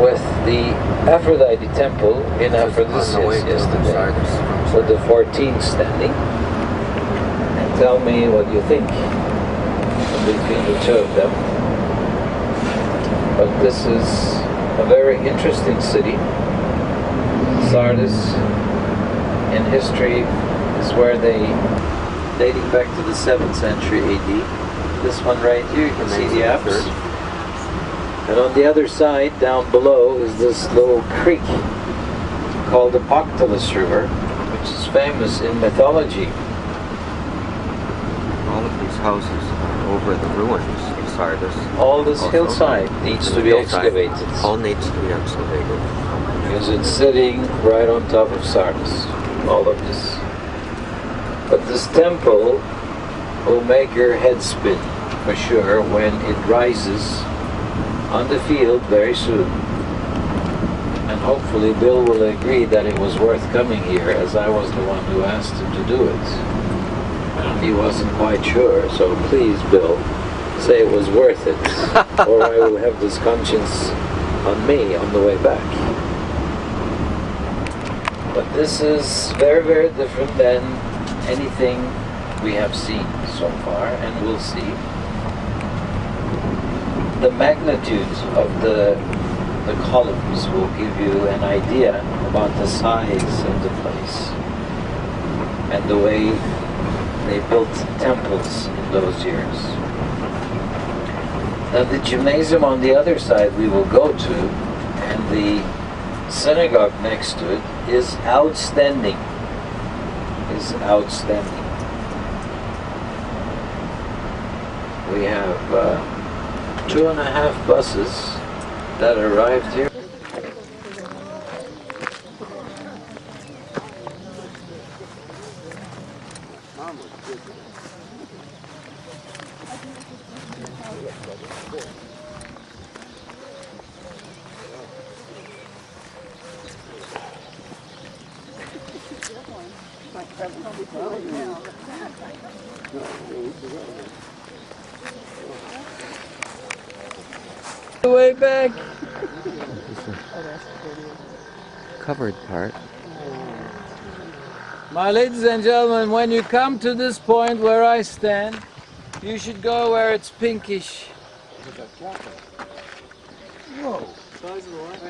with the Aphrodite temple in Aphrodisias yesterday, with the 14 standing, and tell me what you think between the two of them. But this is a very interesting city. Sardis in history is where they, dating back to the 7th century AD. This one right here, you can see the Alps. And on the other side, down below, is this little creek called the Pactolus River, which is famous in mythology. All of these houses are over the ruins of Sardis. All this hillside needs to be excavated. All needs to be excavated. Because it's sitting right on top of Sardis, all of this. But this temple will make your head spin, for sure, when it rises on the field very soon. And hopefully Bill will agree that it was worth coming here, as I was the one who asked him to do it. And he wasn't quite sure, so please, Bill, say it was worth it, or I will have this conscience on me on the way back. But this is very, very different than anything we have seen so far, and will see. The magnitude of the columns will give you an idea about the size of the place and the way they built temples in those years. Now the gymnasium on the other side we will go to, and the synagogue next to it, is outstanding. We have 2.5 buses that arrived here. The way back. Covered part. My ladies and gentlemen, when you come to this point where I stand, you should go where it's pinkish. Whoa. Size of the line.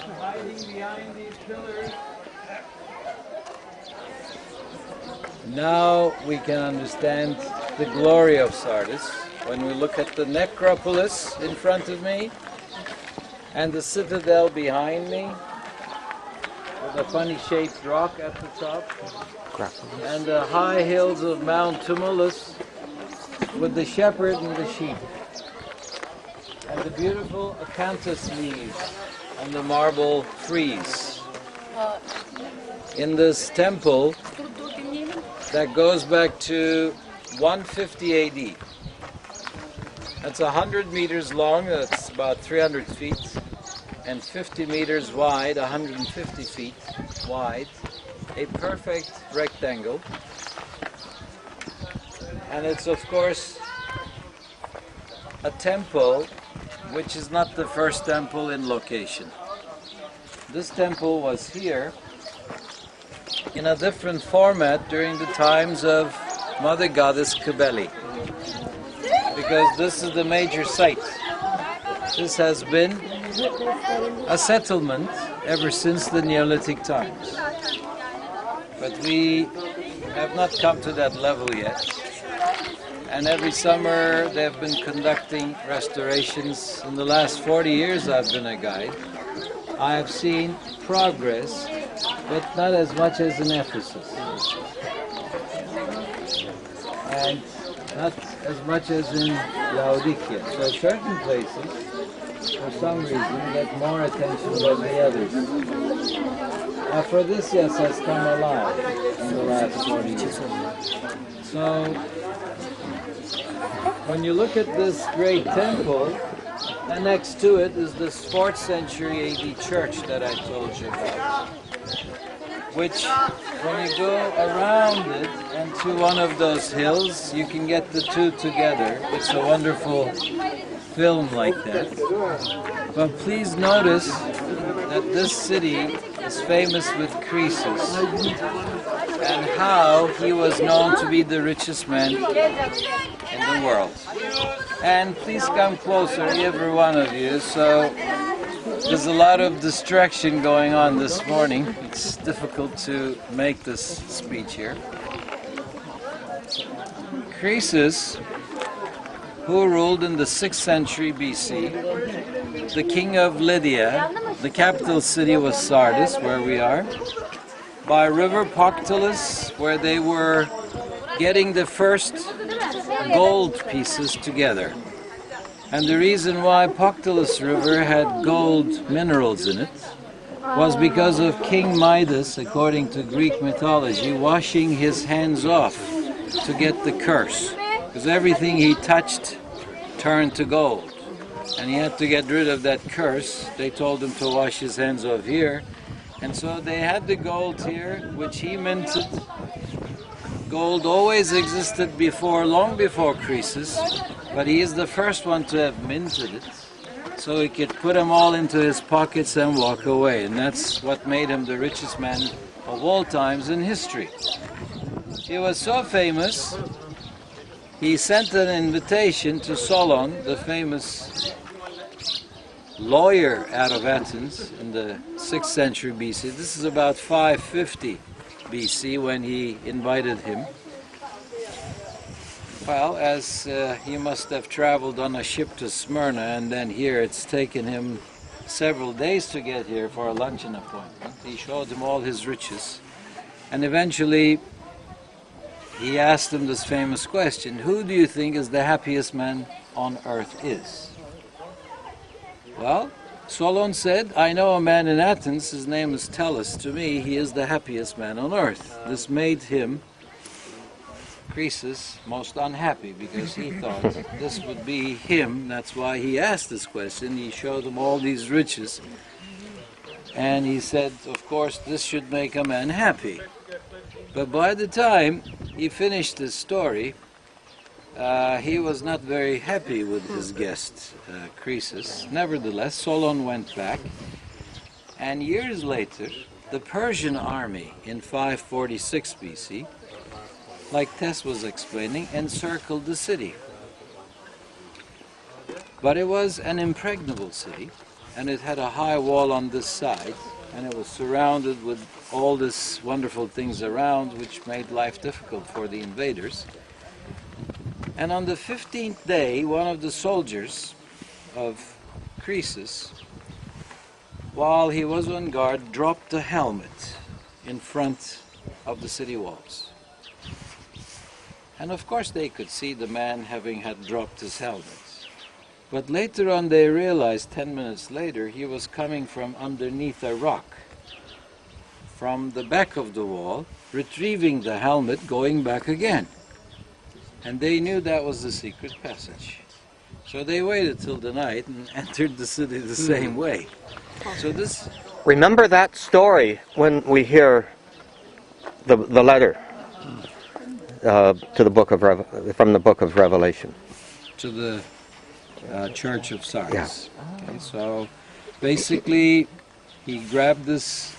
I'm hiding behind these pillars. Now we can understand the glory of Sardis when we look at the necropolis in front of me and the citadel behind me with a funny shaped rock at the top and the high hills of Mount Tumulus with the shepherd and the sheep and the beautiful acanthus leaves and the marble frieze in this temple that goes back to 150 AD. That's 100 meters long, that's about 300 feet, and 50 meters wide, 150 feet wide, a perfect rectangle. And it's of course a temple which is not the first temple in location. This temple was here in a different format during the times of Mother Goddess Kybele, because this is the major site. This has been a settlement ever since the Neolithic times. But we have not come to that level yet. And every summer they've been conducting restorations. In the last 40 years I've been a guide. I have seen progress, but not as much as in Ephesus. And not as much as in Laodicea. So certain places, for some reason, get more attention than the others. Aphrodisias has come alive in the last 40 years. So when you look at this great temple, And next to it is this 4th century AD church that I told you about, which when you go around it and to one of those hills, you can get the two together. It's a wonderful film like that. But please notice that this city is famous with Croesus and how he was known to be the richest man in the world. And please come closer, every one of you. So there's a lot of distraction going on this morning. It's difficult to make this speech here. Croesus, who ruled in the 6th century BC, the king of Lydia, the capital city was Sardis, where we are, by river Poctolus, where they were getting the first gold pieces together. And the reason why Poctolus River had gold minerals in it was because of King Midas, according to Greek mythology, washing his hands off to get the curse. Because everything he touched turned to gold. And he had to get rid of that curse. They told him to wash his hands off here. And so they had the gold here, which he minted. Gold always existed before, long before Croesus, but he is the first one to have minted it, so he could put them all into his pockets and walk away. And that's what made him the richest man of all times in history. He was so famous, he sent an invitation to Solon, the famous lawyer out of Athens in the 6th century BC. This is about 550 BC when he invited him. Well, as he must have traveled on a ship to Smyrna, and then here it's taken him several days to get here for a luncheon appointment. He showed him all his riches, and eventually he asked him this famous question: who do you think is the happiest man on earth is? Well, Solon said, I know a man in Athens, his name is Tellus. To me, he is the happiest man on earth. This made him, Croesus, most unhappy, because he thought this would be him. That's why he asked this question. He showed him all these riches. And he said, of course, this should make a man happy. But by the time he finished his story, he was not very happy with his guest, Croesus. Nevertheless, Solon went back, and years later, the Persian army in 546 BC, like Tess was explaining, encircled the city. But it was an impregnable city, and it had a high wall on this side, and it was surrounded with all these wonderful things around, which made life difficult for the invaders. And on the 15th day, one of the soldiers of Croesus, while he was on guard, dropped a helmet in front of the city walls. And of course they could see the man having had dropped his helmet. But later on they realized, 10 minutes later, he was coming from underneath a rock, from the back of the wall, retrieving the helmet, going back again. And they knew that was the secret passage. So they waited till the night and entered the city the same way. So this... Remember that story when we hear the letter to the book of from the book of Revelation. To the Church of Sardis. Yeah. Okay, so basically he grabbed this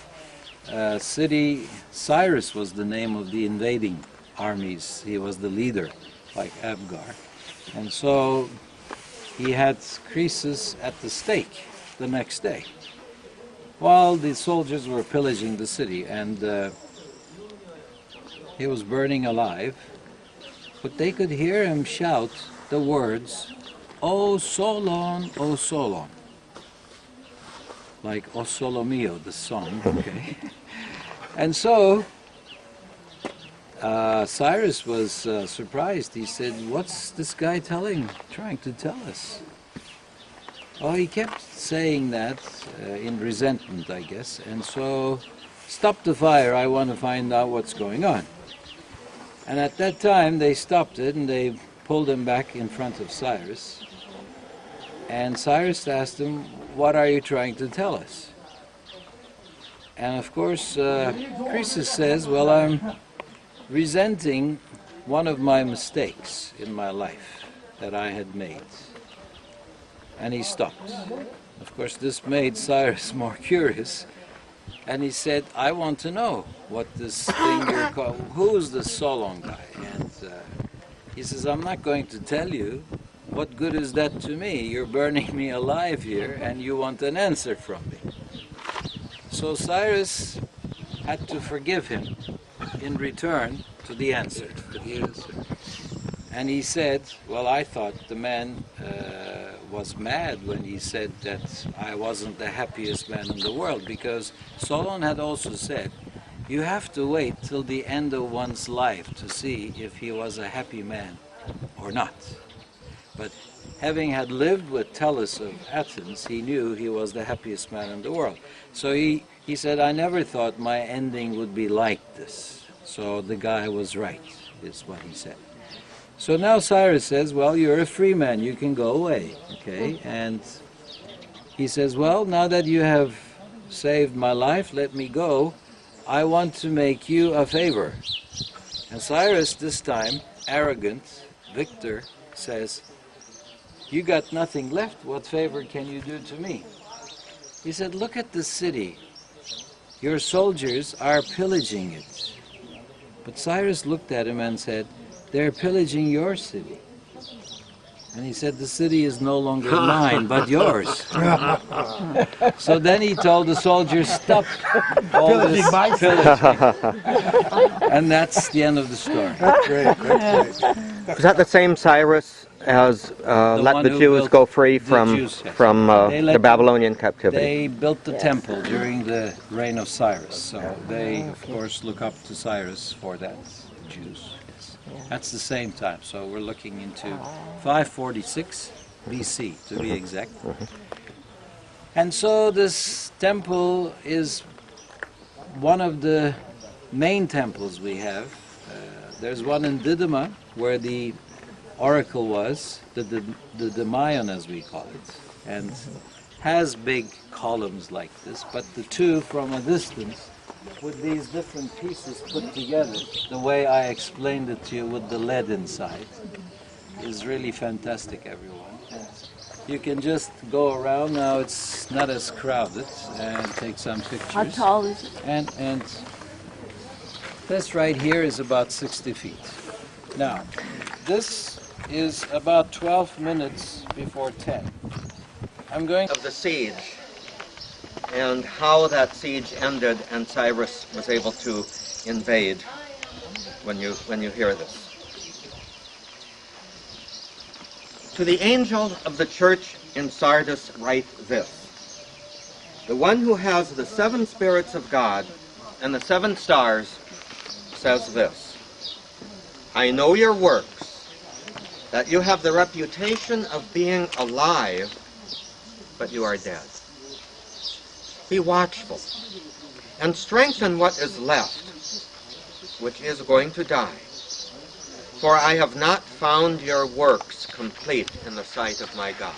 city. Cyrus was the name of the invading armies. He was the leader, like Abgar. And so he had Croesus at the stake the next day, while the soldiers were pillaging the city, and he was burning alive. But they could hear him shout the words, "O Solon, O Solon," like "O Solo Mio," the song, okay? And so Cyrus was surprised. He said, "What's this guy trying to tell us?" Well, he kept saying that in resentment, I guess, and so, "Stop the fire, I want to find out what's going on." And at that time, they stopped it, and they pulled him back in front of Cyrus. And Cyrus asked him, what are you trying to tell us? And of course, Croesus says, well, I'm resenting one of my mistakes in my life that I had made. And he stopped. Of course, this made Cyrus more curious. And he said, I want to know what this thing you're called, who's the Solon guy? And he says, I'm not going to tell you. What good is that to me? You're burning me alive here and you want an answer from me. So Cyrus had to forgive him in return to the answer. And he said, well, I thought the man was mad when he said that I wasn't the happiest man in the world, because Solon had also said, you have to wait till the end of one's life to see if he was a happy man or not. But having had lived with Tellus of Athens, he knew he was the happiest man in the world. So he said, I never thought my ending would be like this. So the guy was right, is what he said. So now Cyrus says, well, you're a free man, you can go away, okay? And he says, well, now that you have saved my life, let me go. I want to make you a favor. And Cyrus, this time, arrogant, victor, says, you got nothing left, what favor can you do to me? He said, look at the city. Your soldiers are pillaging it. But Cyrus looked at him and said, they're pillaging your city. And he said, the city is no longer mine, but yours. So then he told the soldiers, stop all this pillaging. And that's the end of the story. Was that the same Cyrus as let the Jews go free from the Babylonian captivity? They built the temple during the reign of Cyrus. So they, of course, look up to Cyrus for that, the Jews. That's the same time, so we're looking into 546 BC, to be exact. And so this temple is one of the main temples we have. There's one in Didyma, where the oracle was, the Demayon as we call it, and has big columns like this, but the two from a distance, with these different pieces put together, the way I explained it to you with the lead inside, is really fantastic, everyone. You can just go around now, it's not as crowded, and take some pictures. How tall is it? And this right here is about 60 feet. Now, this is about 12 minutes before 10. I'm going Of the siege, and how that siege ended and Cyrus was able to invade when you hear this. To the angel of the church in Sardis write this: the one who has the 7 spirits of God and the 7 stars says this: I know your works, that you have the reputation of being alive, but you are dead. Be watchful, and strengthen what is left, which is going to die. For I have not found your works complete in the sight of my God.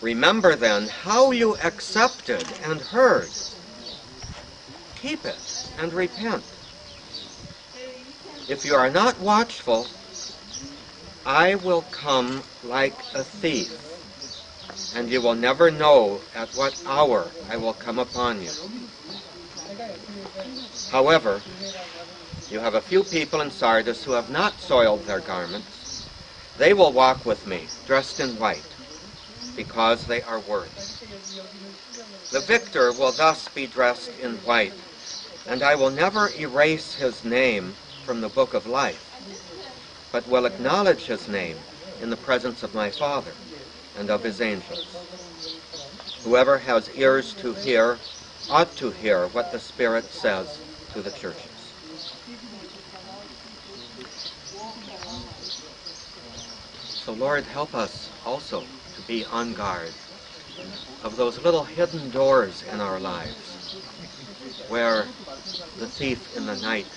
Remember then how you accepted and heard. Keep it and repent. If you are not watchful, I will come like a thief, and you will never know at what hour I will come upon you. However, you have a few people in Sardis who have not soiled their garments. They will walk with me, dressed in white, because they are worthy. The victor will thus be dressed in white, and I will never erase his name from the book of life, but will acknowledge his name in the presence of my Father and of his angels. Whoever has ears to hear ought to hear what the Spirit says to the churches. So Lord, help us also to be on guard of those little hidden doors in our lives where the thief in the night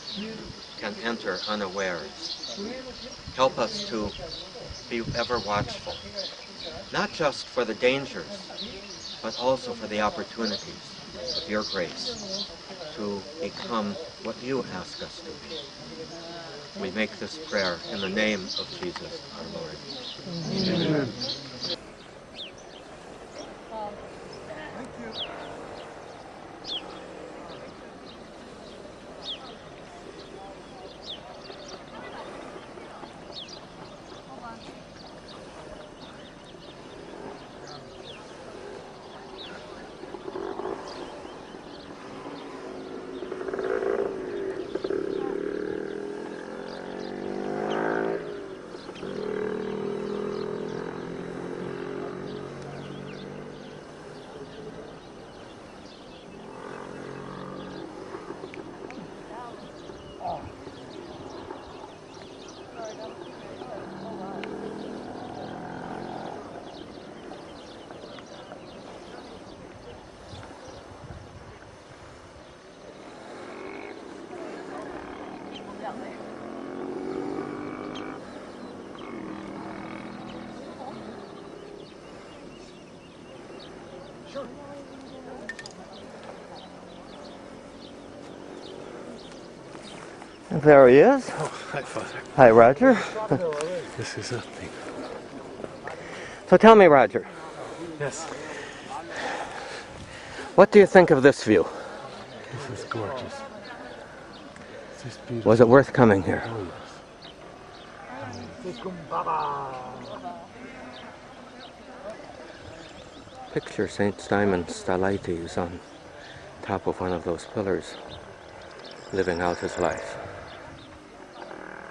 can enter unawares. Help us to be ever watchful not just for the dangers, but also for the opportunities of your grace to become what you ask us to be. We make this prayer in the name of Jesus, our Lord. Amen. There he is. Oh, hi, Father. Hi, Roger. This is a thing. So tell me, Roger, Yes, what do you think of this view? this is gorgeous. This is beautiful. Was it worth coming here? Oh, yes. Picture St. Simon Stylites on top of one of those pillars, living out his life.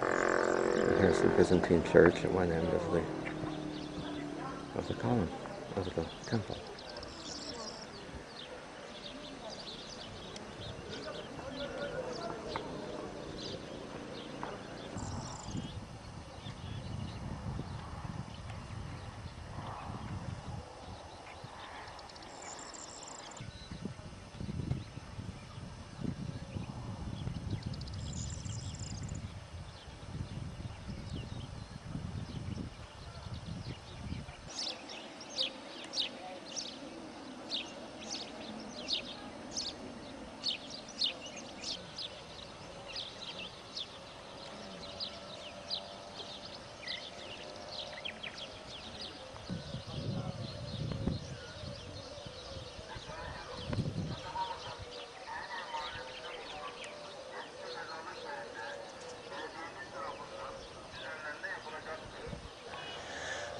And here's the Byzantine church at one end of the column, of the temple.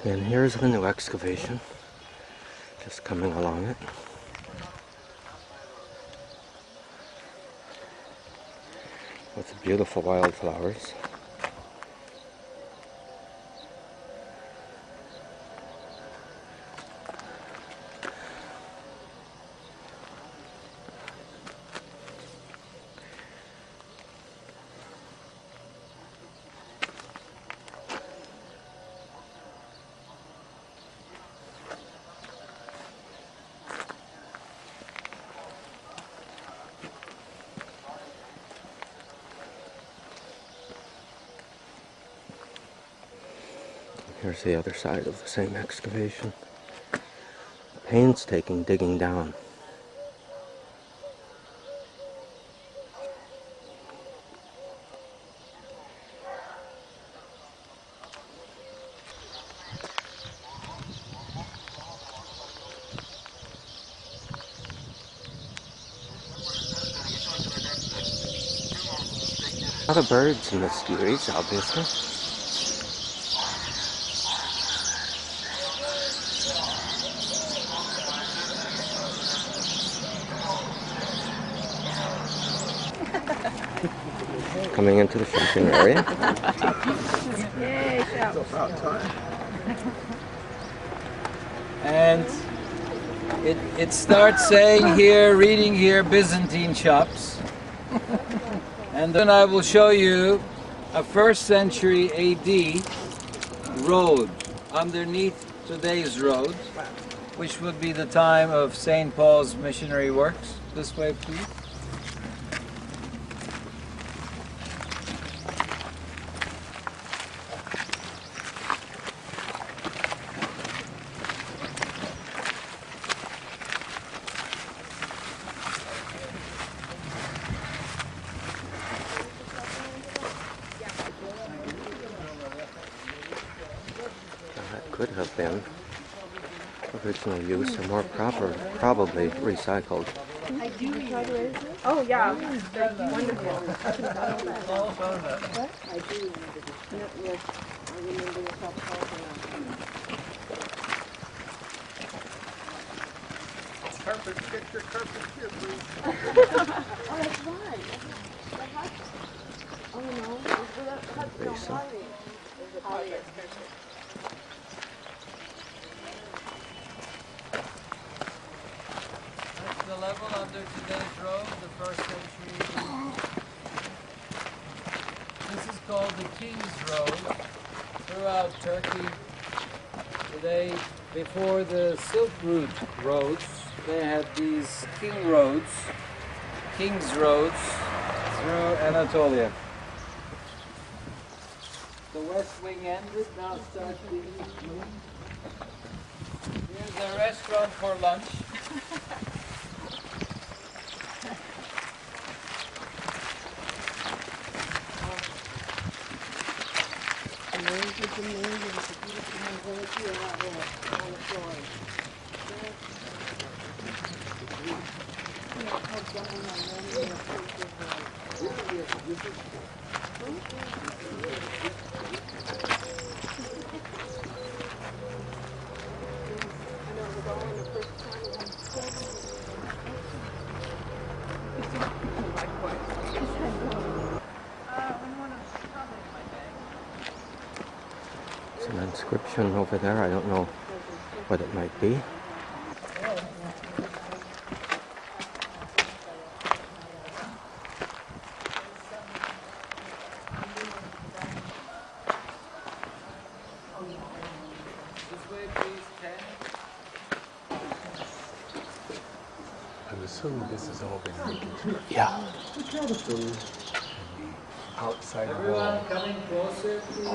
And here's the new excavation, just coming along it. With the beautiful wildflowers. Here's the other side of the same excavation. Painstaking digging down. A lot of birds in the series, obviously. Coming into the shopping area. Yay, shout. And it starts saying here, reading here, Byzantine shops. And then I will show you a 1st century AD road underneath today's road, which would be the time of St. Paul's missionary works. This way, please. could have been original use and more probably recycled. Oh yeah, they're wonderful. Carpet, get your carpet here, please. Oh, that's right. Oh no, that's no Basin. Holly. Holly is perfect. That's the level under today's road, the first century. This is called the King's Road throughout Turkey. Today, before the Silk Route roads, they had these King's roads through Anatolia. The west wing ended, now starts the east wing. Here's a restaurant for lunch. There's an inscription over there. I don't know what it might be. This way, please, 10. I'm assuming this has all been reconstructed. Yeah. Outside the Everyone wall. coming closer, please.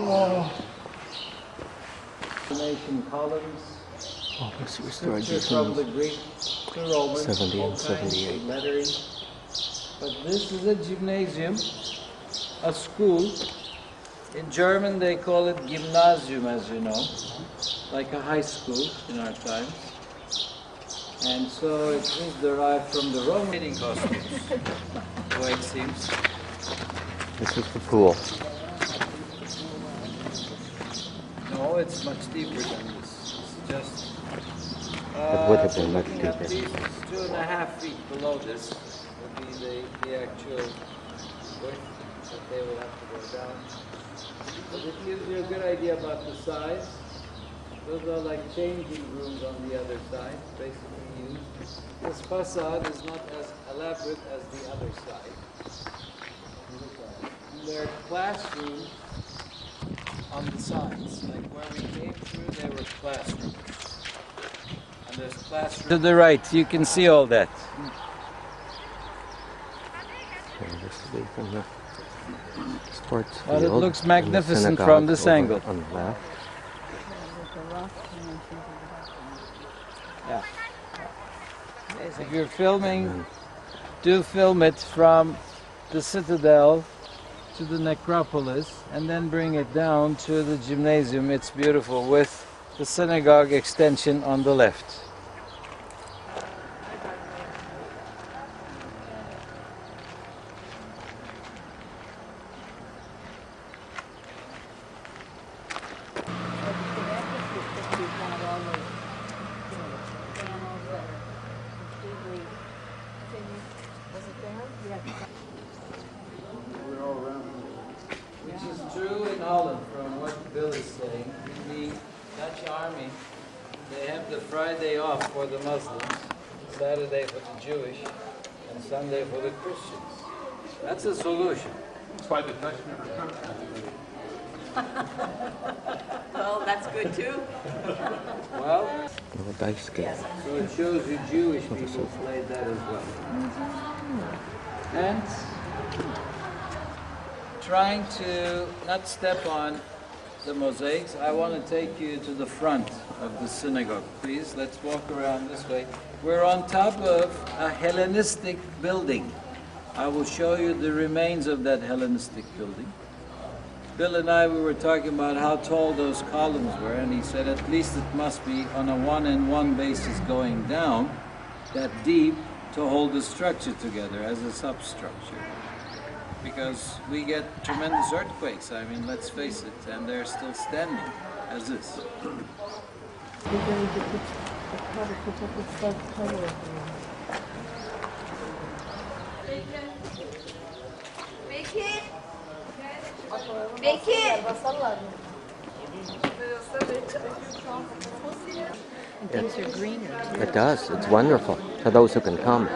Formation columns. Oh, this restored Scripture from the using Greek to Roman. 70 all and kinds of 78. lettering. But this is a gymnasium, a school. In German they call it Gymnasium, as you know, like a high school in our times. And so it is derived from the Roman training costumes, the way it seems. This is the pool. No, it's much deeper than this. It's just. It would have been much looking at deeper. least 2.5 feet below this would be the actual width that they will have to go down. But it gives you a good idea about the size. Those are like changing rooms on the other side, basically used. This facade is not as elaborate as the other side. And there are classrooms on the sides. Like where we came through, there were classrooms. And there's classrooms. To the right, you can see all that. And this is from the sports Well, it field. looks and the magnificent synagogue from this over angle. on the left. Yeah. If you're filming, do film it from the citadel to the necropolis and then bring it down to the gymnasium. It's beautiful with the synagogue extension on the left. Which is true in Holland, from what Bill is saying. In the Dutch army, they have the Friday off for the Muslims, Saturday for the Jewish, and Sunday for the Christians. That's a solution. That's why the Dutch never come. Well, that's good too. Well, Little dice game. so it shows you Jewish people played that as well. And trying to not step on the mosaics, I want to take you to the front of the synagogue. Please, let's walk around this way. We're on top of a Hellenistic building. I will show you the remains of that Hellenistic building. Bill and I, we were talking about how tall those columns were, and he said at least it must be on a one-and-one basis going down, that deep, to hold the structure together as a substructure. Because we get tremendous earthquakes, I mean, let's face it, and they're still standing as is. Things are greener too. It does. It's wonderful for those who can come.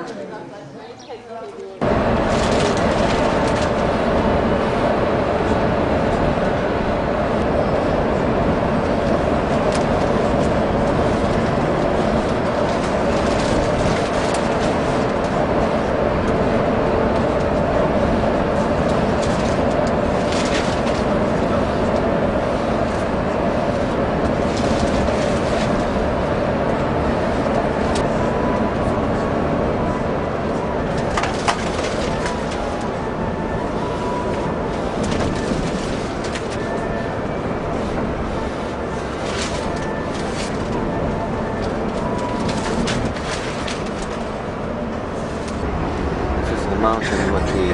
Mountain with the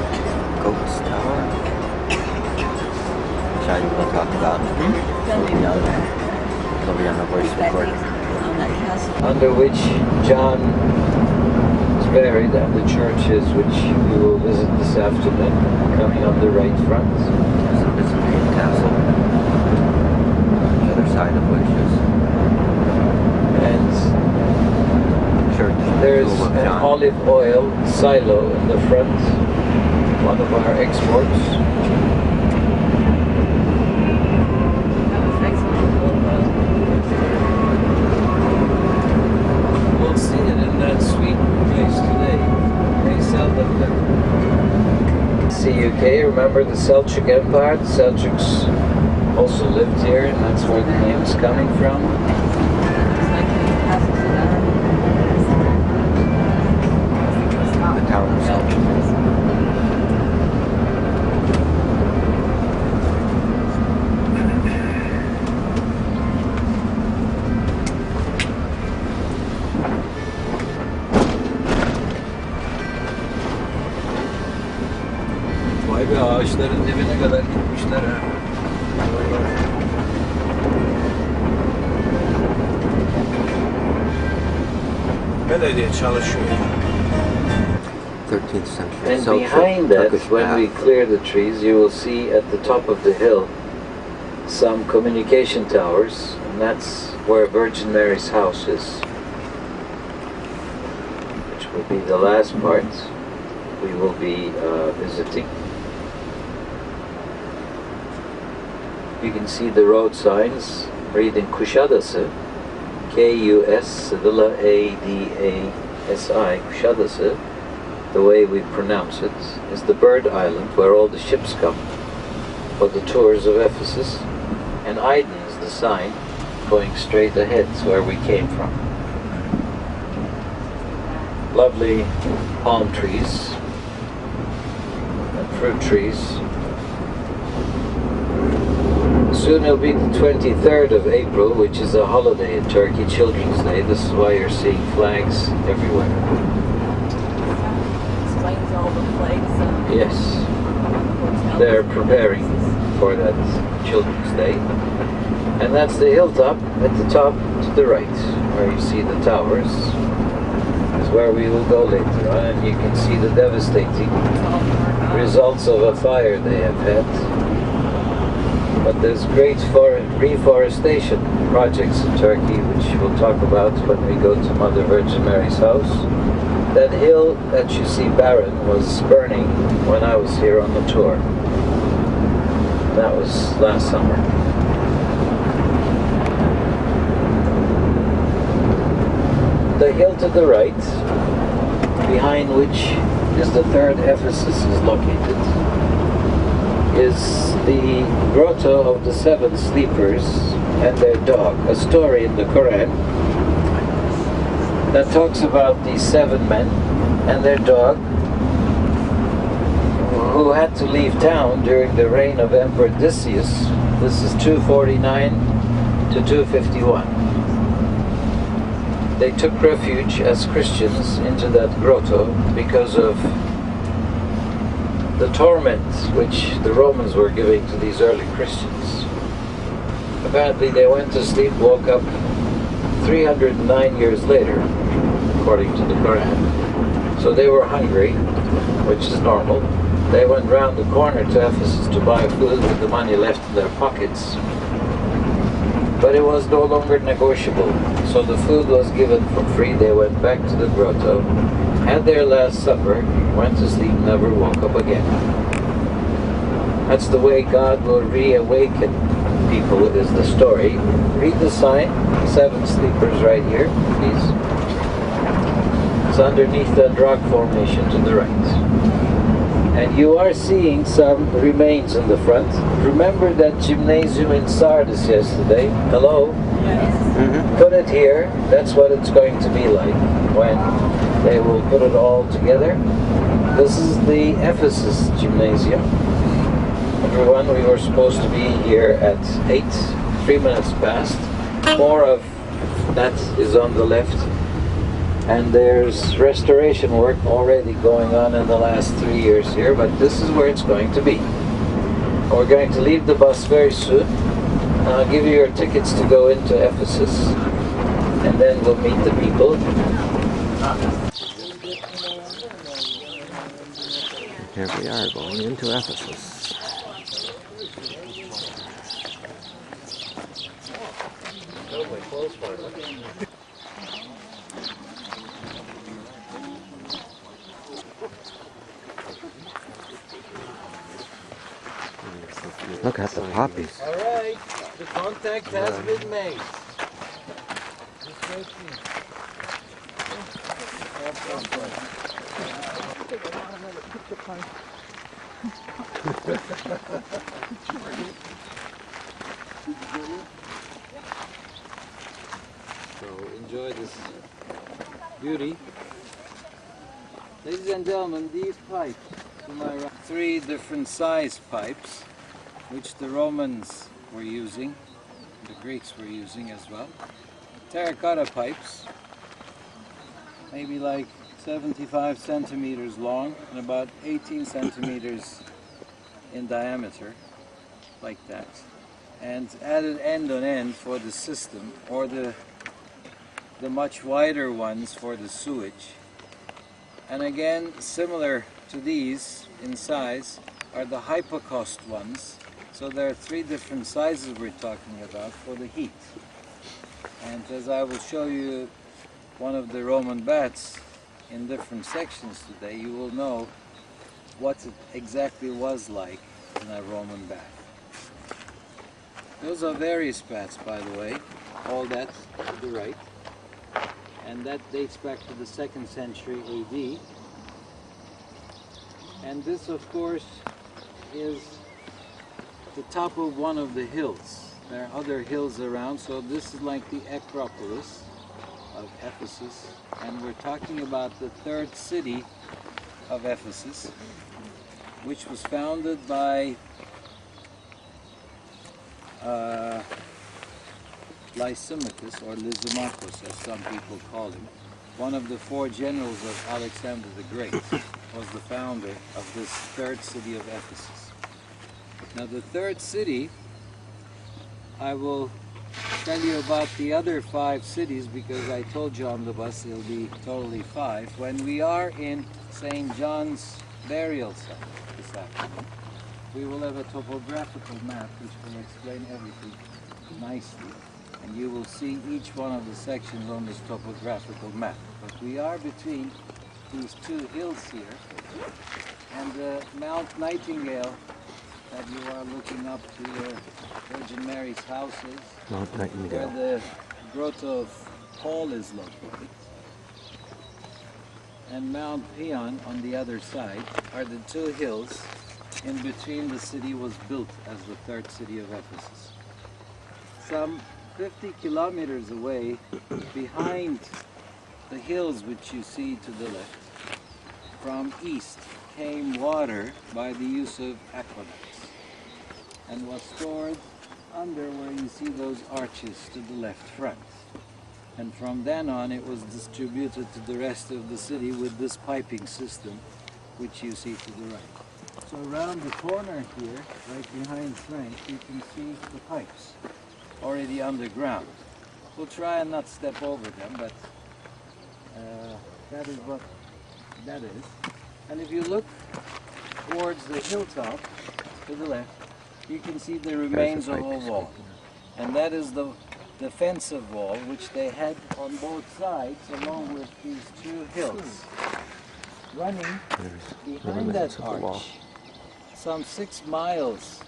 Ghost Tower, which I will talk about. It'll be on the voice recording. Under which John is buried, and the church is, which we will visit this afternoon, coming on the right front. There's a Byzantine castle, the other side of which And is church. there's School of an John. olive oil silo in the front, one of our exports. That was excellent. We'll see it in that sweet place today. They sell them there. CUK, remember the Seljuk Empire? The Seljuks also lived here, and that's where the name is coming from. It's like the castles of Arab. The Tower of Seljuk. Vay be, ağaçların dibine kadar gitmişler ha. Belediye çalışıyor. 13th century. And Seljuk behind that, Turkish when we bath. clear the trees, you will see at the top of the hill some communication towers, and that's where Virgin Mary's house is, which will be the last part we will be visiting. You can see the road signs reading Kuşadası, K-U-S-A-D-A-S-I, Kuşadası. The way we pronounce it is the bird island where all the ships come for the tours of Ephesus, and Aydın is the sign going straight ahead, it's where we came from. Lovely palm trees and fruit trees. Soon it'll be the 23rd of April, which is a holiday in Turkey, Children's Day. This is why you're seeing flags everywhere. Explains all the plagues. Yes, they're preparing for that Children's Day. And that's the hilltop at the top to the right, where you see the towers. Is where we will go later on, and you can see the devastating results of a fire they have had. But there's great reforestation projects in Turkey, which we'll talk about when we go to Mother Virgin Mary's house. That hill that you see barren was burning when I was here on the tour. That was last summer. The hill to the right, behind which is the third Ephesus is located, is the grotto of the seven sleepers and their dog, a story in the Quran that talks about these seven men and their dog, who had to leave town during the reign of Emperor Decius. This is 249 to 251. They took refuge as Christians into that grotto because of the torment which the Romans were giving to these early Christians. Apparently they went to sleep, woke up 309 years later, according to the Quran. So they were hungry, which is normal. They went round the corner to Ephesus to buy food with the money left in their pockets. But it was no longer negotiable, so the food was given for free. They went back to the grotto, had their last supper, went to sleep, never woke up again. That's the way God will reawaken people, is the story. Read the sign, 7 sleepers right here, please. It's underneath that rock formation to the right. And you are seeing some remains in the front. Remember that gymnasium in Sardis yesterday? Hello? Yes. Put it here. That's what it's going to be like when they will put it all together. This is the Ephesus gymnasium. Everyone, we were supposed to be here at 8, 3 minutes past. More of that is on the left. And there's restoration work already going on in the last 3 years here, but this is where it's going to be. We're going to leave the bus very soon. I'll give you your tickets to go into Ephesus, and then we'll meet the people. Here we are going into Ephesus. Look at the poppies. All right, the contact has been made. So enjoy this beauty. Ladies and gentlemen, these pipes to my right, 3 different size pipes, which the Romans were using, the Greeks were using as well. Terracotta pipes, maybe like 75 centimeters long and about 18 centimeters in diameter, like that. And added end on end for the system, or the much wider ones for the sewage. And again, similar to these in size are the hypocaust ones. So there are 3 different sizes we're talking about for the heat. And as I will show you one of the Roman baths in different sections today, you will know what it exactly was like in a Roman bath. Those are various baths, by the way, all that to the right. And that dates back to the 2nd century AD. And this, of course, is the top of one of the hills. There are other hills around, so this is like the Acropolis of Ephesus, and we're talking about the 3rd city of Ephesus, which was founded by Lysimachus, or Lysimachus as some people call him. One of the 4 generals of Alexander the Great was the founder of this 3rd city of Ephesus. Now the 3rd city, I will tell you about the other 5 cities because I told you on the bus it'll be totally 5. When we are in St. John's burial site this afternoon, we will have a topographical map which will explain everything nicely. And you will see each one of the sections on this topographical map. But we are between these 2 hills here, and Mount Nightingale that you are looking up to, where Virgin Mary's house is, Mount Nightingale. where the grotto of Paul is located, and Mount Pion on the other side are the 2 hills in between the city was built as the 3rd city of Ephesus. Some 50 kilometers away, behind the hills which you see to the left, from east, became water by the use of aqueducts and was stored under where you see those arches to the left front. And from then on it was distributed to the rest of the city with this piping system which you see to the right. So around the corner here, right behind Frank, you can see the pipes already underground. We'll try and not step over them, but that is what that is. And if you look towards the hilltop to the left, you can see the remains of a wall. And that is the defensive wall which they had on both sides along with these two hills. Running behind that arch, some 6 miles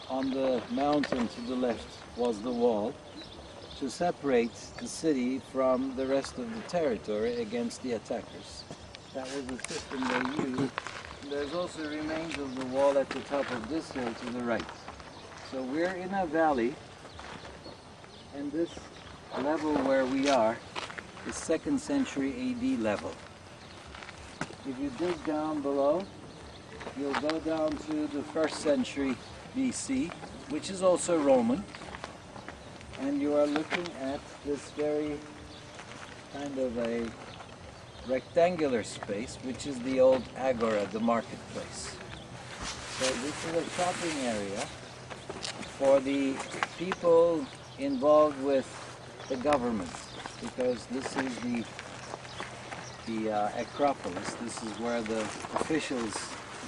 on the mountain to the left was the wall to separate the city from the rest of the territory against the attackers. That was the system they used. There's also remains of the wall at the top of this hill to the right. So we're in a valley, and this level where we are is 2nd century AD level. If you dig down below, you'll go down to the 1st century BC, which is also Roman, and you are looking at this very kind of a rectangular space, which is the old agora, the marketplace. So this is a shopping area for the people involved with the government, because this is the Acropolis. This is where the officials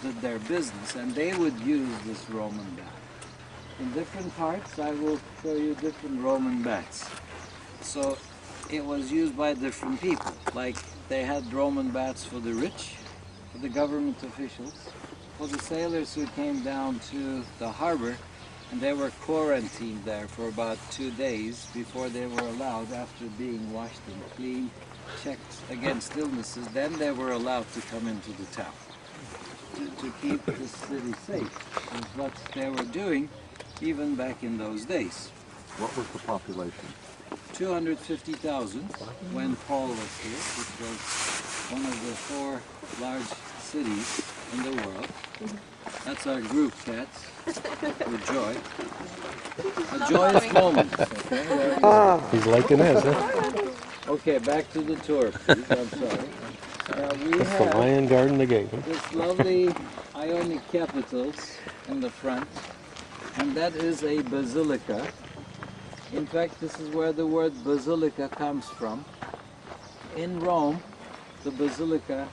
did their business, and they would use this Roman bath. In different parts, I will show you different Roman baths. So it was used by different people. Like they had Roman baths for the rich, for the government officials, for the sailors who came down to the harbor, and they were quarantined there for about 2 days before they were allowed, after being washed and cleaned, checked against illnesses, then they were allowed to come into the town to keep the city safe. Is what they were doing even back in those days. What was the population? 250,000 when Paul was here, which was one of the 4 large cities in the world. That's our group, cats, with joy. A joyous moment. Okay? He's liking this, huh? Okay, back to the tour, please. I'm sorry. Now we That's the have lion garden they gave him. this lovely Ionic capitals in the front, and that is a basilica. In fact, this is where the word basilica comes from. In Rome, the basilica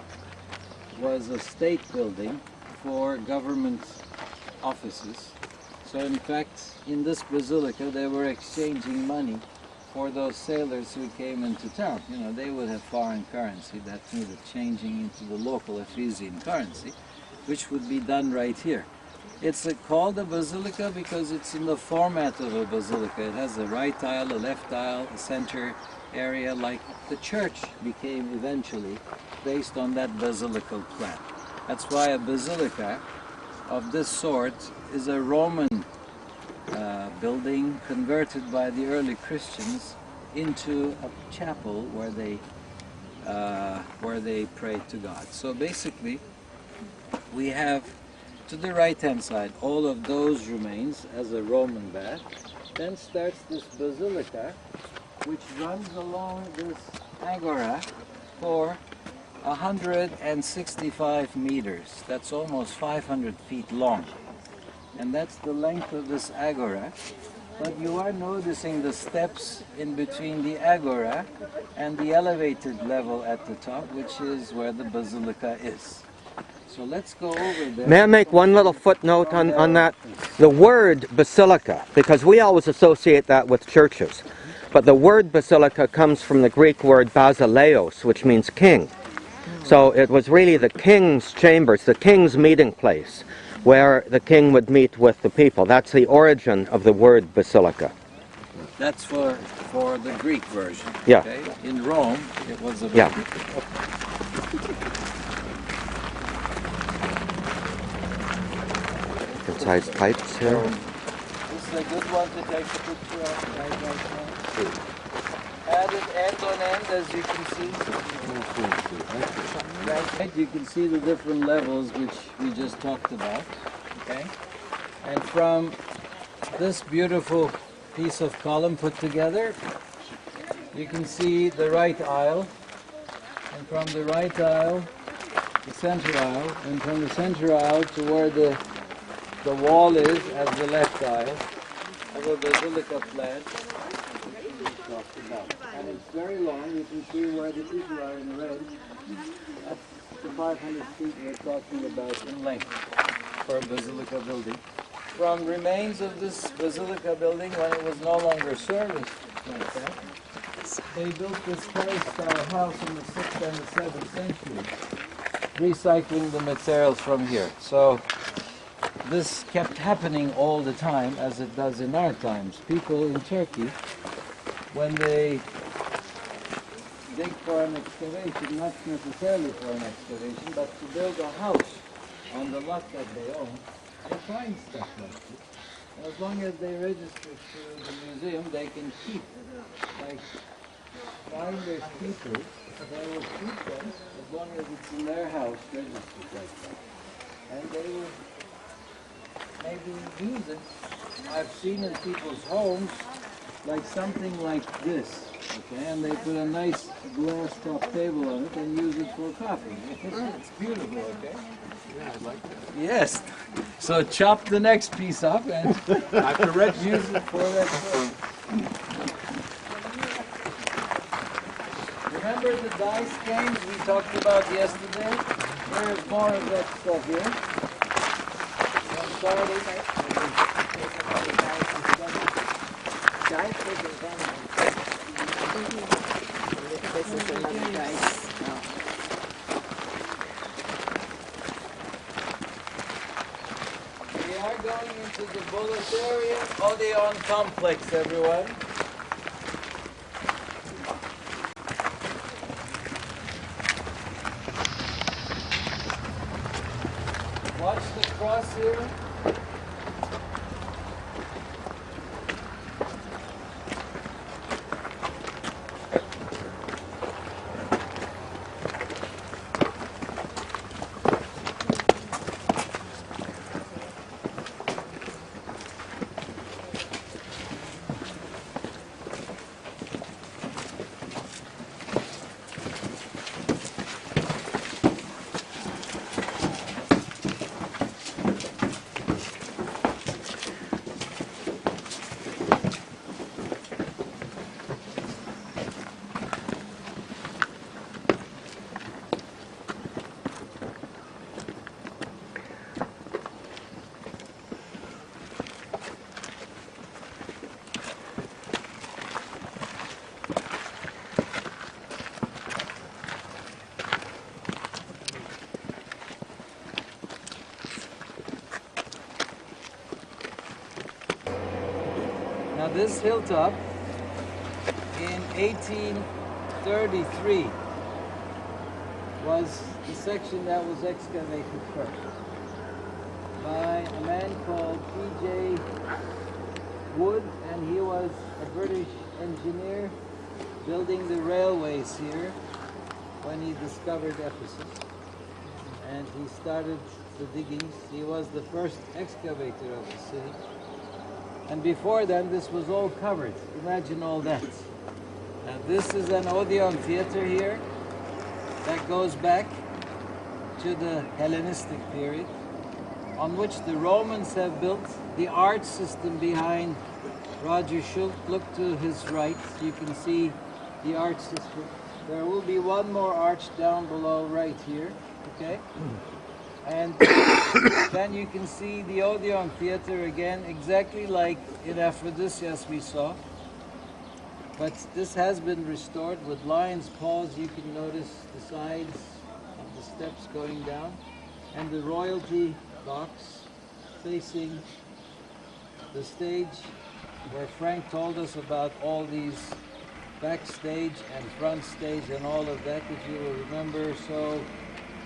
was a state building for government offices. So in fact, in this basilica, they were exchanging money for those sailors who came into town. You know, they would have foreign currency that needed changing into the local Ephesian currency, which would be done right here. It's called a basilica because it's in the format of a basilica. It has a right aisle, a left aisle, a center area, like the church became eventually based on that basilical plan. That's why a basilica of this sort is a Roman building converted by the early Christians into a chapel where they prayed to God. So basically, we have to the right-hand side all of those remains as a Roman bath. Then starts this basilica, which runs along this agora for 165 meters. That's almost 500 feet long. And that's the length of this agora. But you are noticing the steps in between the agora and the elevated level at the top, which is where the basilica is. So let's go over there. May I make one little footnote on that? The word basilica, because we always associate that with churches, but the word basilica comes from the Greek word basileos, which means king. So it was really the king's chambers, the king's meeting place, where the king would meet with the people. That's the origin of the word basilica. That's for the Greek version. Yeah. Okay? In Rome, it was a Yeah. Different-sized pipes here. This is a good one to take a picture of right now. added end on end, as you can see. Right, you can see the different levels which we just talked about. Okay, and from this beautiful piece of column put together, you can see the right aisle, and from the right aisle, the center aisle, and from the center aisle to where the wall is as the left aisle of a basilica plan. And it's very long. You can see where the people are in red. That's the 500 feet we're talking about in length for a basilica building. From remains of this basilica building, when it was no longer serviced like that, they built this terrace-style house in the 6th and the 7th century, recycling the materials from here. So this kept happening all the time, as it does in our times. People in Turkey, when they dig for an excavation, not necessarily for an excavation, but to build a house on the lot that they own, they find stuff like this. And as long as they register to the museum, they can keep, like finders keepers, they will keep them as long as it's in their house registered like that. And they will maybe use it. I've seen in people's homes like something like this, okay, and they put a nice glass top table on it and use it for coffee. It's beautiful, okay? Yeah, I like that. Yes. So chop the next piece up and use it for that. Remember the dice games we talked about yesterday? There's more of that stuff here. I'm sorry. This is another dice. We are going into the Bolletarian Odeon complex, everyone. Watch the cross here. Now this hilltop in 1833 was the section that was excavated first by a man called P.J. Wood, and he was a British engineer building the railways here when he discovered Ephesus, and he started the diggings. He was the first excavator of the city. And before then, this was all covered. Imagine all that. Now, this is an Odeon theater here that goes back to the Hellenistic period, on which the Romans have built the arch system behind Roger Schultz. Look to his right, you can see the arch system. There will be one more arch down below right here, okay? And then you can see the Odeon Theater again, exactly like in Aphrodisias we saw. But this has been restored with lion's paws. You can notice the sides of the steps going down. And the royalty box facing the stage, where Frank told us about all these backstage and front stage and all of that, if you will remember. So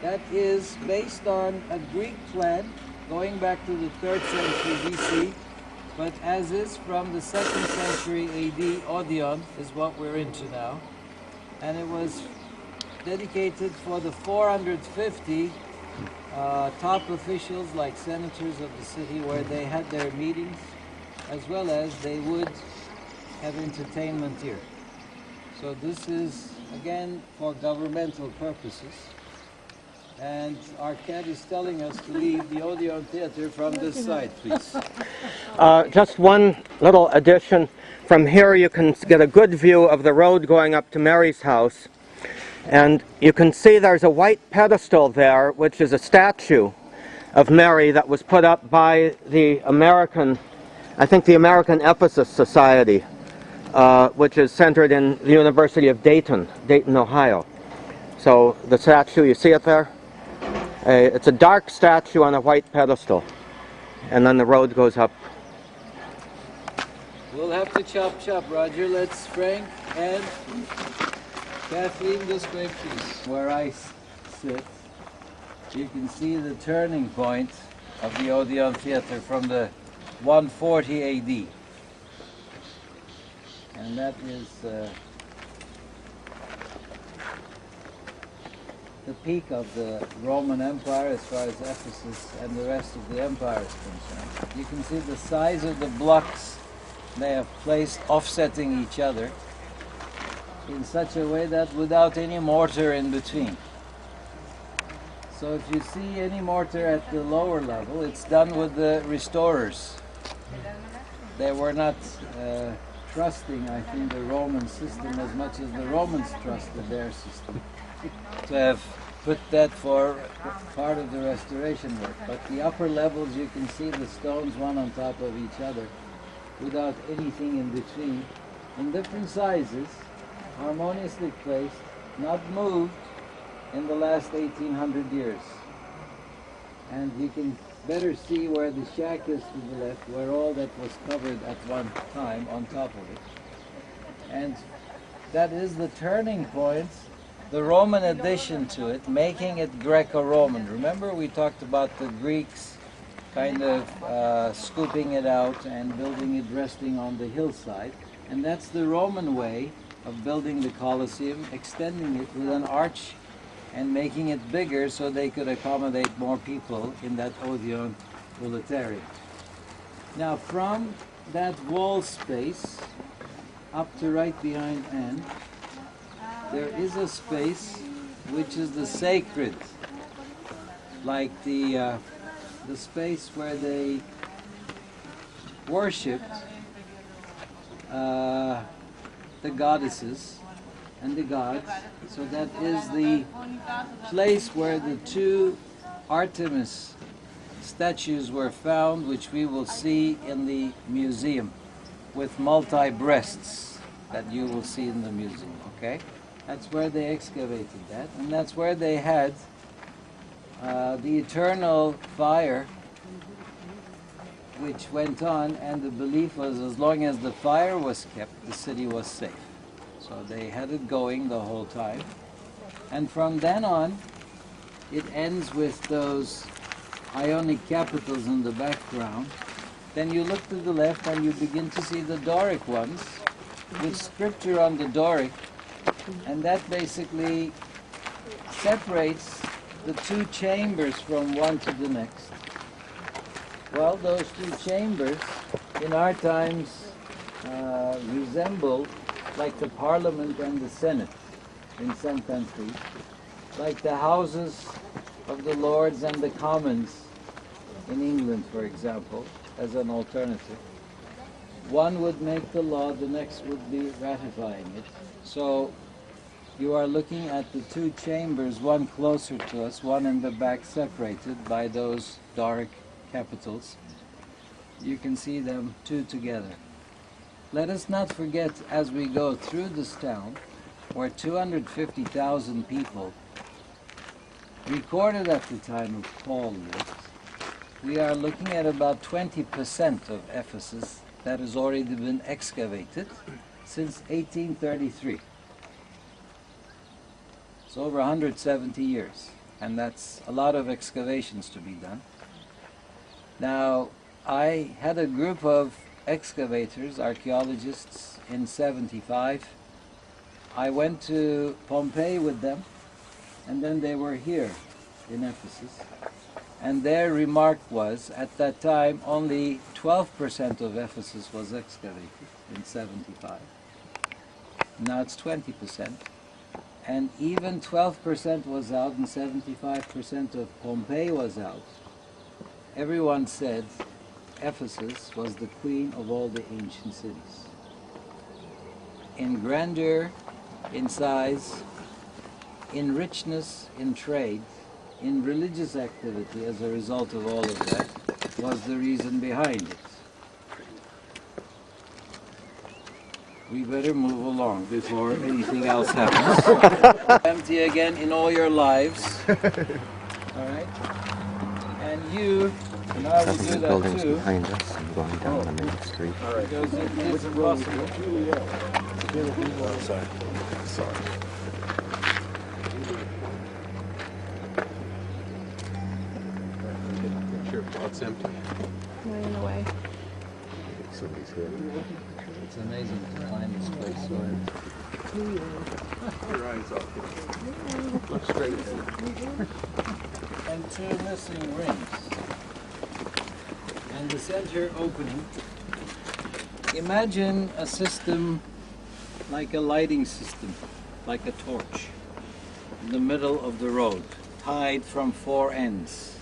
that is based on a Greek plan going back to the 3rd century BC, but as is from the 2nd century AD, Odeon is what we're into now. And it was dedicated for the 450 top officials like senators of the city, where they had their meetings, as well as they would have entertainment here. So this is, again, for governmental purposes. And our cat is telling us to leave the Odeon Theater from this side, please. Just one little addition. From here you can get a good view of the road going up to Mary's house. And you can see there's a white pedestal there, which is a statue of Mary that was put up by the American Ephesus Society, which is centered in the University of Dayton, Ohio. So the statue, you see it there? It's a dark statue on a white pedestal. And then the road goes up. We'll have to chop, Roger. Let's Frank and Kathleen this way, please. Where I sit, you can see the turning point of the Odeon Theater from the 140 AD. And that is the peak of the Roman Empire as far as Ephesus and the rest of the empire is concerned. You can see the size of the blocks they have placed offsetting each other in such a way that without any mortar in between. So if you see any mortar at the lower level, it's done with the restorers. They were not trusting, I think, the Roman system as much as the Romans trusted their system, to have put that for part of the restoration work. But the upper levels, you can see the stones one on top of each other without anything in between, in different sizes, harmoniously placed, not moved in the last 1800 years. And you can better see where the shack is to the left, where all that was covered at one time on top of it. And that is the turning point, the Roman addition to it, making it Greco-Roman. Remember we talked about the Greeks kind of scooping it out and building it resting on the hillside. And that's the Roman way of building the Colosseum, extending it with an arch and making it bigger so they could accommodate more people in that Odeon Boulevard. Now from that wall space up to right behind Anne, there is a space which is the sacred, like the space where they worshipped the goddesses and the gods. So that is the place where the two Artemis statues were found, which we will see in the museum, with multi-breasts that you will see in the museum, okay? That's where they excavated that, and that's where they had the eternal fire which went on, and the belief was as long as the fire was kept, the city was safe. So they had it going the whole time. And from then on, it ends with those Ionic capitals in the background. Then you look to the left and you begin to see the Doric ones with scripture on the Doric, and that basically separates the two chambers from one to the next. Well, those two chambers in our times resemble like the Parliament and the Senate in some countries, like the Houses of the Lords and the Commons in England, for example, as an alternative. One would make the law, the next would be ratifying it. So you are looking at the two chambers, one closer to us, one in the back, separated by those Doric capitals. You can see them two together. Let us not forget, as we go through this town, where 250,000 people recorded at the time of Paul lived, we are looking at about 20% of Ephesus that has already been excavated since 1833. It's over 170 years, and that's a lot of excavations to be done. Now, I had a group of excavators, archaeologists in 75. I went to Pompeii with them, and then they were here in Ephesus. And their remark was, at that time, only 12% of Ephesus was excavated in 75. Now it's 20%. And even 12% was out and 75% of Pompeii was out. Everyone said Ephesus was the queen of all the ancient cities. In grandeur, in size, in richness, in trade, in religious activity as a result of all of that was the reason behind it. We better move along before anything else happens. Empty again in all your lives. All right? And you, and I will Some do buildings that too, behind us and going down the main street. because it is possible. Sure, it's empty. Right in the way. Somebody's here. It's amazing to find this place so empty. Your eyes off. Look straight ahead. And two missing rings. And the center opening. Imagine a system like a lighting system, like a torch, in the middle of the road, tied from four ends.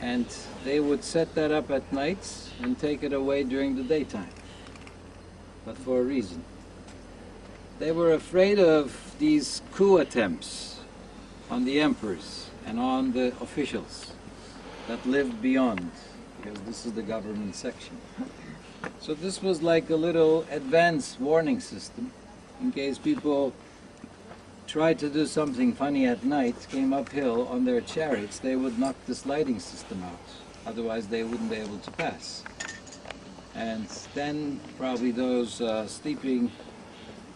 And they would set that up at nights and take it away during the daytime, but for a reason. They were afraid of these coup attempts on the emperors and on the officials that lived beyond, because this is the government section. So this was like a little advanced warning system in case people tried to do something funny at night, came uphill on their chariots, they would knock this lighting system out. Otherwise they wouldn't be able to pass. And then probably those sleeping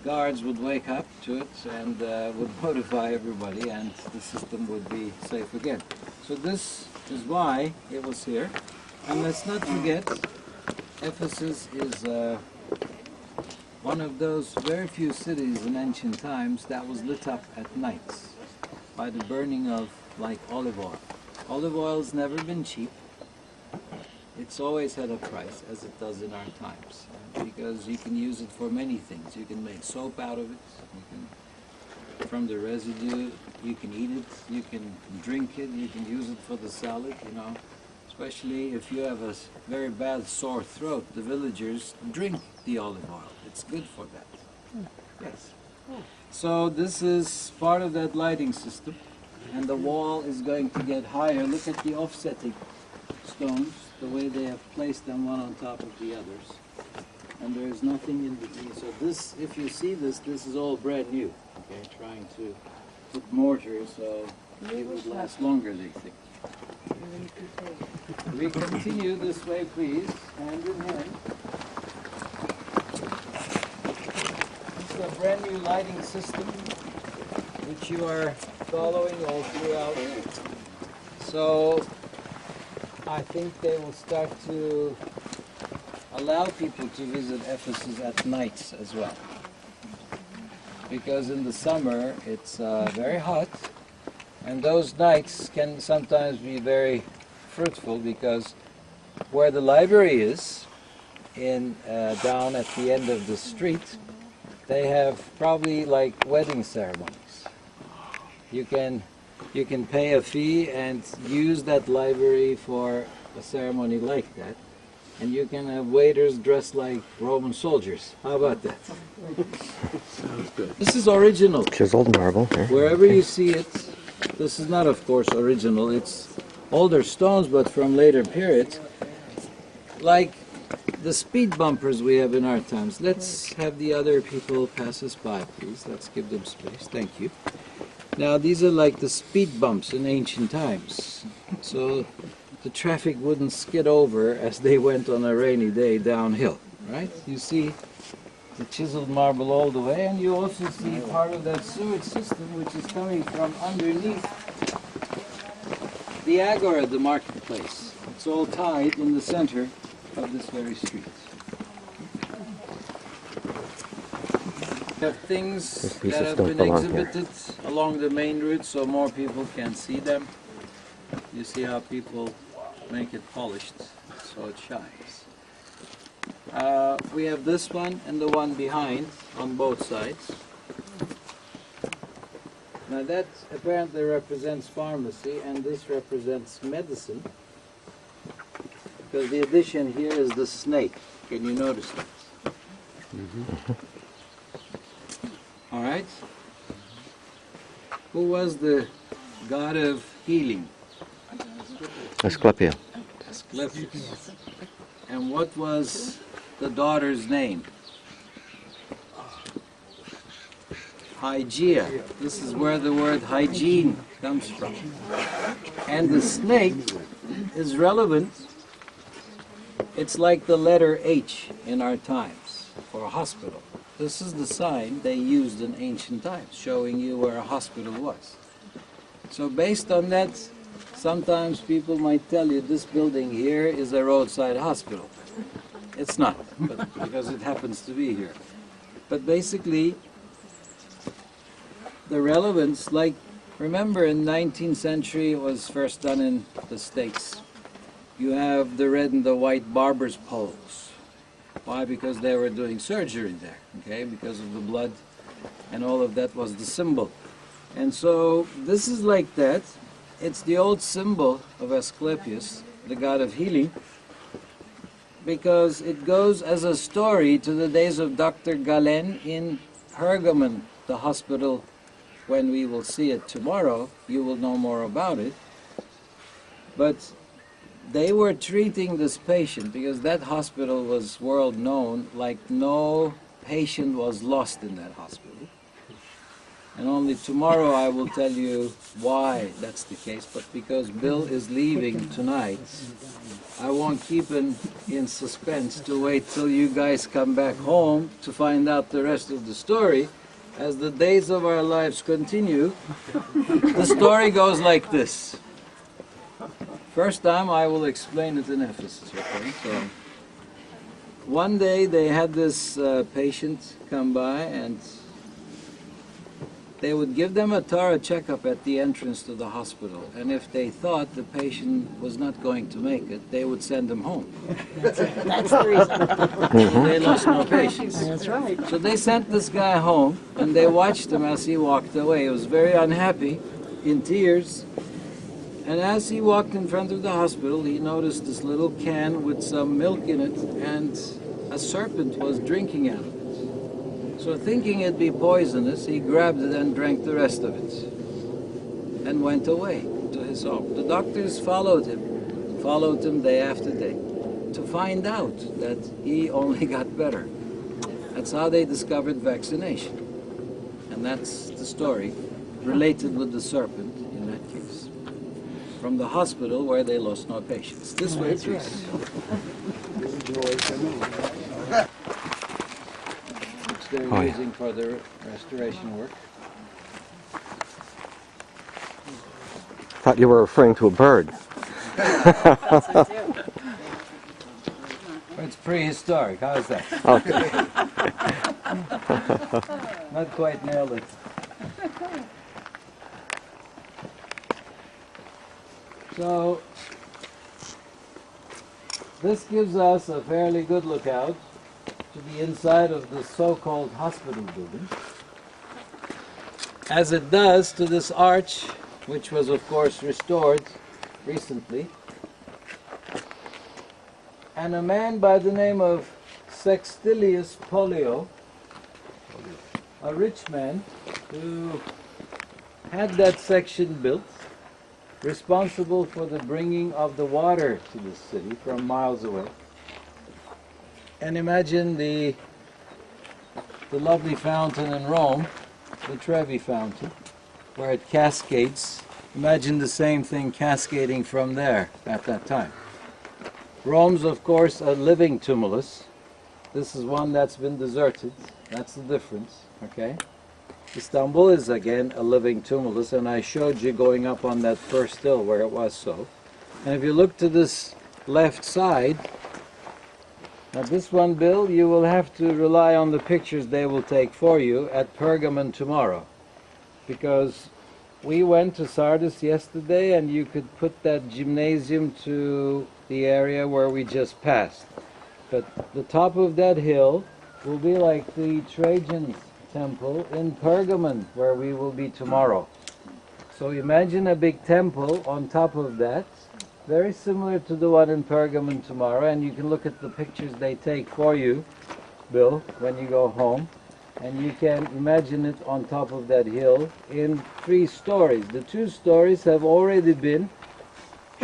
guards would wake up to it and would notify everybody, and the system would be safe again. So this is why it was here. And let's not forget, Ephesus is one of those very few cities in ancient times that was lit up at nights by the burning of, like, olive oil. Olive oil's never been cheap. It's always had a price, as it does in our times, because you can use it for many things. You can make soap out of it. You can, from the residue, you can eat it. You can drink it. You can use it for the salad. You know, especially if you have a very bad sore throat, the villagers drink the olive oil. It's good for that. Yes. So this is part of that lighting system, and the wall is going to get higher. Look at the offsetting stones, the way they have placed them one on top of the others. And there is nothing in between. So this, if you see this, this is all brand new. Okay, trying to put mortar so it would last longer, they think. We continue this way, please, hand in hand. This is a brand new lighting system which you are following all throughout. So I think they will start to allow people to visit Ephesus at nights as well. Because in the summer it's very hot, and those nights can sometimes be very fruitful, because where the library is, in down at the end of the street, they have probably like wedding ceremonies. You can pay a fee and use that library for a ceremony like that, and you can have waiters dressed like Roman soldiers. How about that? Sounds good. This is original. Chiseled marble here. Wherever you see it, this is not, of course, original. It's older stones, but from later periods. Like the speed bumpers we have in our times. Let's have the other people pass us by, please. Let's give them space. Thank you. Now, these are like the speed bumps in ancient times. So the traffic wouldn't skid over as they went on a rainy day downhill, right? You see the chiseled marble all the way, and you also see part of that sewage system which is coming from underneath the agora, the marketplace. It's all tied in the center of this very street. We have things These pieces that have don't been belong here. exhibited along the main route so more people can see them. You see how people make it polished so it shines. We have this one and the one behind on both sides. Now that apparently represents pharmacy and this represents medicine, because the addition here is the snake. Can you notice that? All right. Who was the god of healing? Asclepius. Asclepius. And what was the daughter's name? Hygeia. This is where the word hygiene comes from. And the snake is relevant. It's like the letter H in our times for a hospital. This is the sign they used in ancient times, showing you where a hospital was. So based on that, sometimes people might tell you this building here is a roadside hospital. It's not, but because it happens to be here. But basically, the relevance, like, remember in 19th century it was first done in the States. You have the red and the white barber's poles. Why? Because they were doing surgery there, okay? Because of the blood and all of that was the symbol. And so this is like that. It's the old symbol of Asclepius, the god of healing, because it goes as a story to the days of Dr. Galen in Pergamon, the hospital. When we will see it tomorrow, you will know more about it. But they were treating this patient because that hospital was world known, like no patient was lost in that hospital. And only tomorrow I will tell you why that's the case. But because Bill is leaving tonight, I won't keep him in suspense to wait till you guys come back home to find out the rest of the story. As the days of our lives continue, the story goes like this. First time I will explain it in Ephesus, okay? So, one day they had this patient come by and they would give them a thorough checkup at the entrance to the hospital. And if they thought the patient was not going to make it, they would send him home. That's the reason. So they lost no patience. That's right. So they sent this guy home, and they watched him as he walked away. He was very unhappy, in tears. And as he walked in front of the hospital, he noticed this little can with some milk in it, and a serpent was drinking out of it. So thinking it'd be poisonous, he grabbed it and drank the rest of it, and went away to his home. The doctors followed him day after day, to find out that he only got better. That's how they discovered vaccination. And that's the story related with the serpent in that case. From the hospital where they lost no patients. This way, please. Which they're using for the restoration work. Thought you were referring to a bird. It's prehistoric. How is that? Okay. Not quite nailed it. So, this gives us a fairly good lookout to the inside of the so-called hospital building, as it does to this arch, which was of course restored recently. And a man by the name of Sextilius Pollio, a rich man who had that section built, responsible for the bringing of the water to the city from miles away. And imagine the lovely fountain in Rome, the Trevi Fountain, where it cascades. Imagine the same thing cascading from there at that time. Rome's, of course, a living tumulus. This is one that's been deserted. That's the difference, okay? Istanbul is, again, a living tumulus, and I showed you going up on that first hill where it was so. And if you look to this left side, Now this one, Bill, you will have to rely on the pictures they will take for you at Pergamon tomorrow. Because we went to Sardis yesterday and you could put that gymnasium to the area where we just passed. But the top of that hill will be like the Trajan's temple in Pergamon, where we will be tomorrow. So imagine a big temple on top of that, very similar to the one in Pergamon tomorrow, and you can look at the pictures they take for you, Bill, when you go home, and you can imagine it on top of that hill in 3 stories. The 2 stories have already been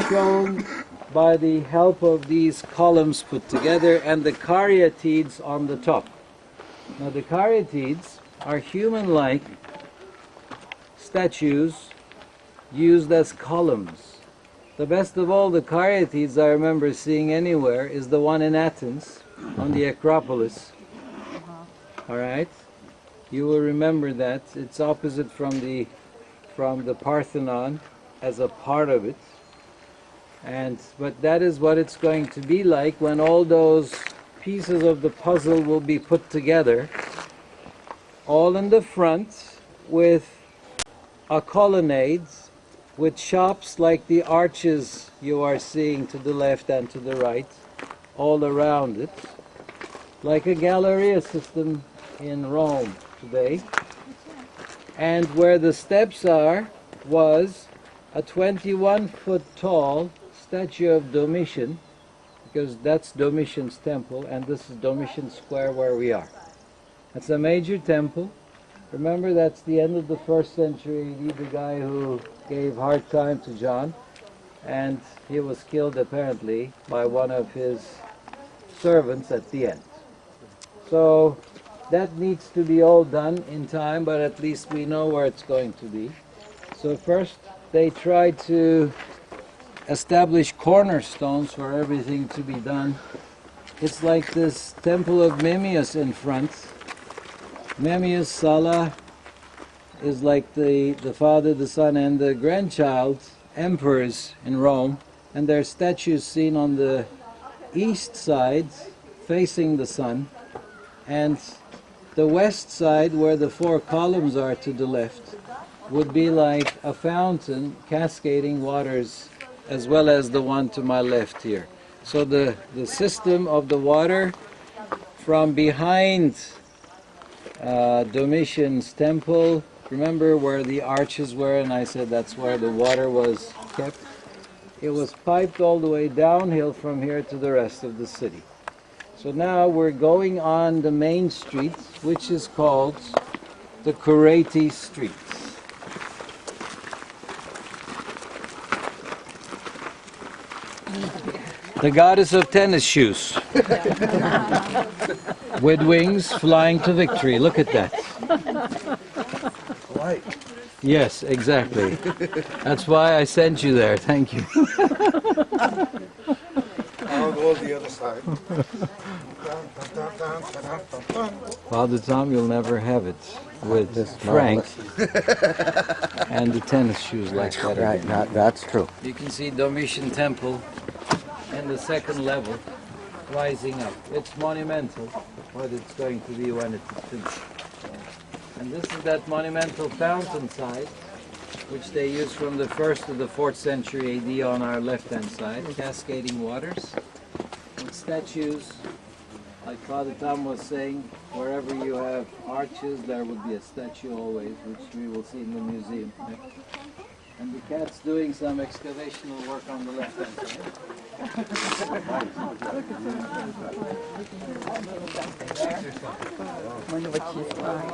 shown by the help of these columns put together and the caryatides on the top. Now the caryatides are human-like statues used as columns. The best of all the caryatides I remember seeing anywhere is the one in Athens on the Acropolis. All right, you will remember that it's opposite from the Parthenon as a part of it. But that is what it's going to be like when all those pieces of the puzzle will be put together, all in the front with a colonnade with shops like the arches you are seeing to the left and to the right, all around it, like a Galleria system in Rome today. And where the steps are was a 21-foot tall statue of Domitian, because that's Domitian's temple, and this is Domitian Square where we are. That's a major temple. Remember, that's the end of the 1st century AD, the guy who gave hard time to John, and he was killed apparently by one of his servants at the end. So that needs to be all done in time, but at least we know where it's going to be. So first they tried to establish cornerstones for everything to be done. It's like this temple of Memmius in front. Memmius Sala is like the Father, the Son, and the grandchild emperors in Rome, and their statues seen on the east side facing the sun, and the west side where the 4 columns are to the left would be like a fountain cascading waters, as well as the one to my left here. So the system of the water from behind Domitian's temple, remember where the arches were, and I said that's where the water was kept? It was piped all the way downhill from here to the rest of the city. So now we're going on the main street, which is called the Curati Street. The goddess of tennis shoes. With wings flying to victory. Look at that. Light. Yes, exactly. That's why I sent you there. Thank you. I'll go the other side. Father Tom, you'll never have it with Frank and the tennis shoes like that. Right, that's true. You can see Domitian Temple in the 2nd level rising up. It's monumental, what it's going to be when it's finished. And this is that monumental fountain side, which they used from the 1st to the 4th century AD on our left-hand side, cascading waters, with statues. Like Father Tom was saying, wherever you have arches, there would be a statue always, which we will see in the museum. And the cat's doing some excavational work on the left-hand side. Wonder what she's like.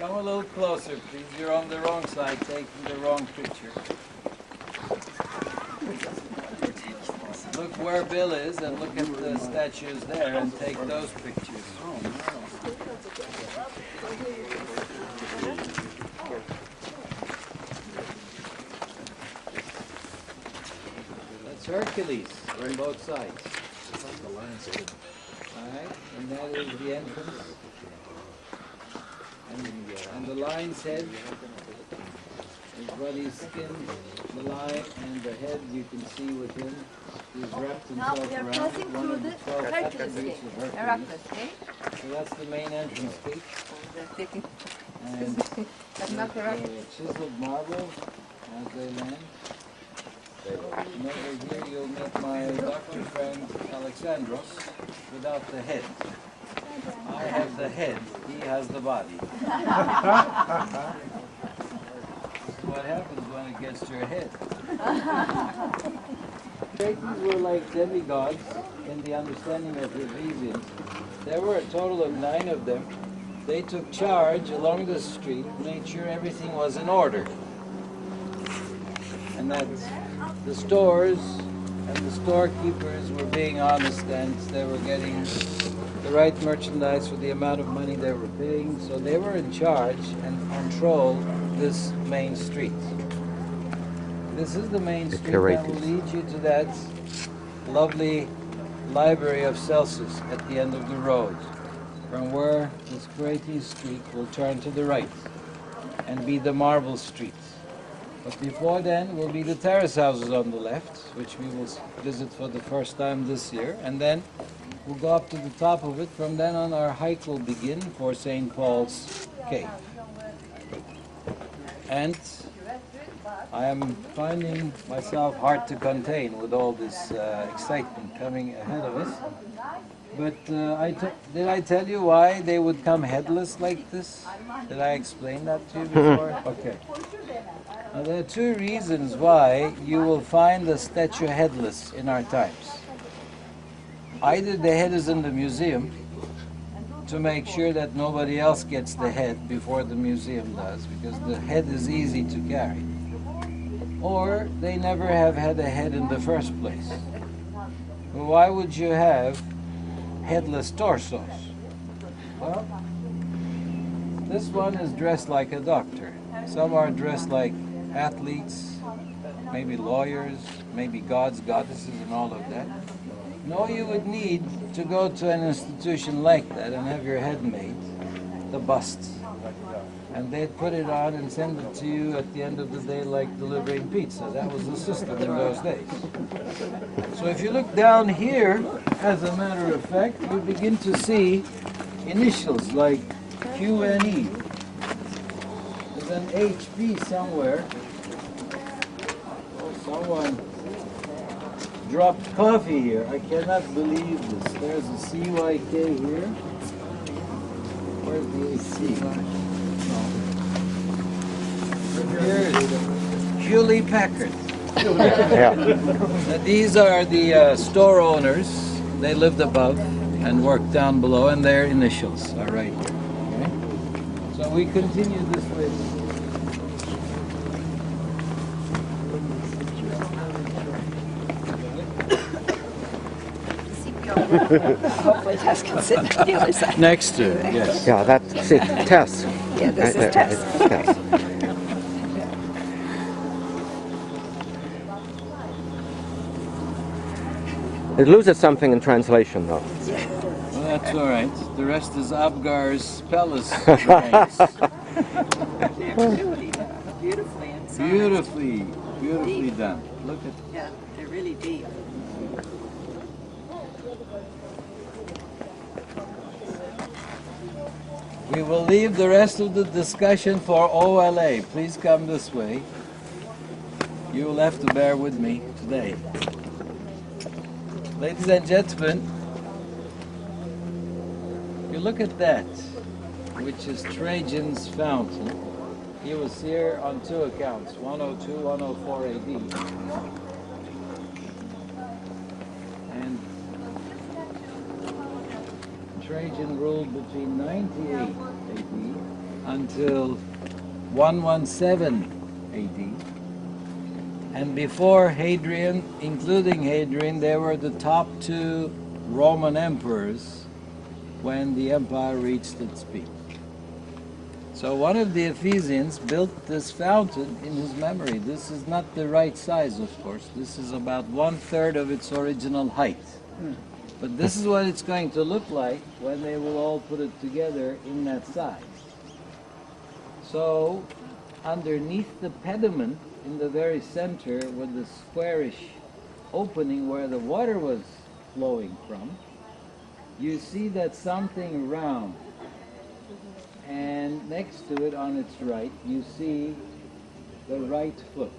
Come a little closer, please. You're on the wrong side, taking the wrong picture. Look where Bill is and look at the statues there and take those pictures. That's Hercules on both sides. Alright, and that is the entrance. And the lion's head is Buddy's skin, the lion and the head you can see within. He's wrapped Now himself we are around passing one through of the the 12 Hercules attributes gate. of Hercules. Heracles gate. So that's the main entrance gate. And That's not Heracles. chiseled marble as they land. And over here you'll meet my doctor friend Alexandros without the head. I have the head, he has the body. What happens when it gets to your head? Cretans were like demigods in the understanding of the Ephesians. There were a total of 9 of them. They took charge along the street, made sure everything was in order. And that the stores and the storekeepers were being honest and they were getting the right merchandise for the amount of money they were paying. So they were in charge and controlled this main street. This is the main street that will lead you to that lovely library of Celsus at the end of the road, from where this Krates street will turn to the right and be the marble street. But before then will be the terrace houses on the left, which we will visit for the first time this year, and then we'll go up to the top of it. From then on our hike will begin for St. Paul's Cave. And I am finding myself hard to contain with all this excitement coming ahead of us. But did I tell you why they would come headless like this? Did I explain that to you before? Okay. Now, there are 2 reasons why you will find the statue headless in our times. Either the head is in the museum to make sure that nobody else gets the head before the museum does, because the head is easy to carry. Or they never have had a head in the first place. Well, why would you have headless torsos? Well, this one is dressed like a doctor. Some are dressed like athletes, maybe lawyers, maybe gods, goddesses, and all of that. No, you would need to go to an institution like that and have your head made, the bust. And they'd put it on and send it to you at the end of the day like delivering pizza. That was the system in those days. So if you look down here, as a matter of fact, you begin to see initials like Q and E. There's an HP somewhere. Oh, someone dropped coffee here. I cannot believe this. There's a CYK here. Where's the AC? Here's Hewlett Packard. Now, these are the store owners. They lived above and worked down below, and their initials are right here. Okay? So we continue this way. Hopefully Tess can sit on the other side. Next to it, yes. Yeah, that's it. Tess. Yeah, this is Tess. Tess. It loses something in translation, though. Well, that's all right. The rest is Abgar's palace. Remains. Beautifully inside. Beautifully done. Look at Yeah, they're really deep. We will leave the rest of the discussion for OLA. Please come this way. You will have to bear with me today. Ladies and gentlemen, you look at that, which is Trajan's fountain. He was here on 2 accounts, 102, 104 AD. And Trajan ruled between 98 AD until 117 AD. And before Hadrian, including Hadrian, they were the top two Roman emperors when the empire reached its peak. So one of the Ephesians built this fountain in his memory. This is not the right size, of course. This is about 1/3 of its original height. But this is what it's going to look like when they will all put it together in that size. So underneath the pediment, in the very center, with the squarish opening where the water was flowing from, you see that something round. And next to it, on its right, you see the right foot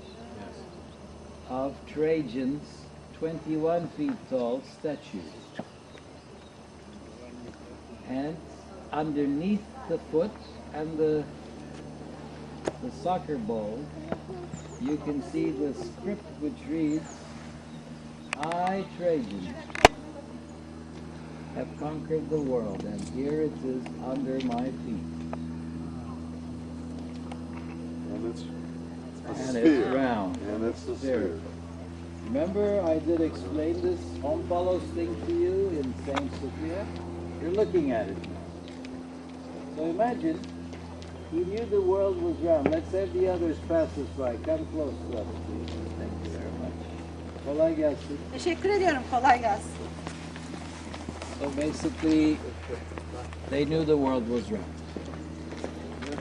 of Trajan's 21 feet tall statue. And underneath the foot and the soccer ball, you can see the script which reads, "I, Trajan, have conquered the world, and here it is under my feet." And it's a And sphere. it's round. And it's the sphere. Remember I did explain this omphalos thing to you in St. Sophia? You're looking at it now. So imagine, he knew the world was round. Let's have the others pass us by. Come close to us, please. Thank you very much. Kolay gelsin. Teşekkür ediyorum. Kolay gelsin. So basically, they knew the world was round.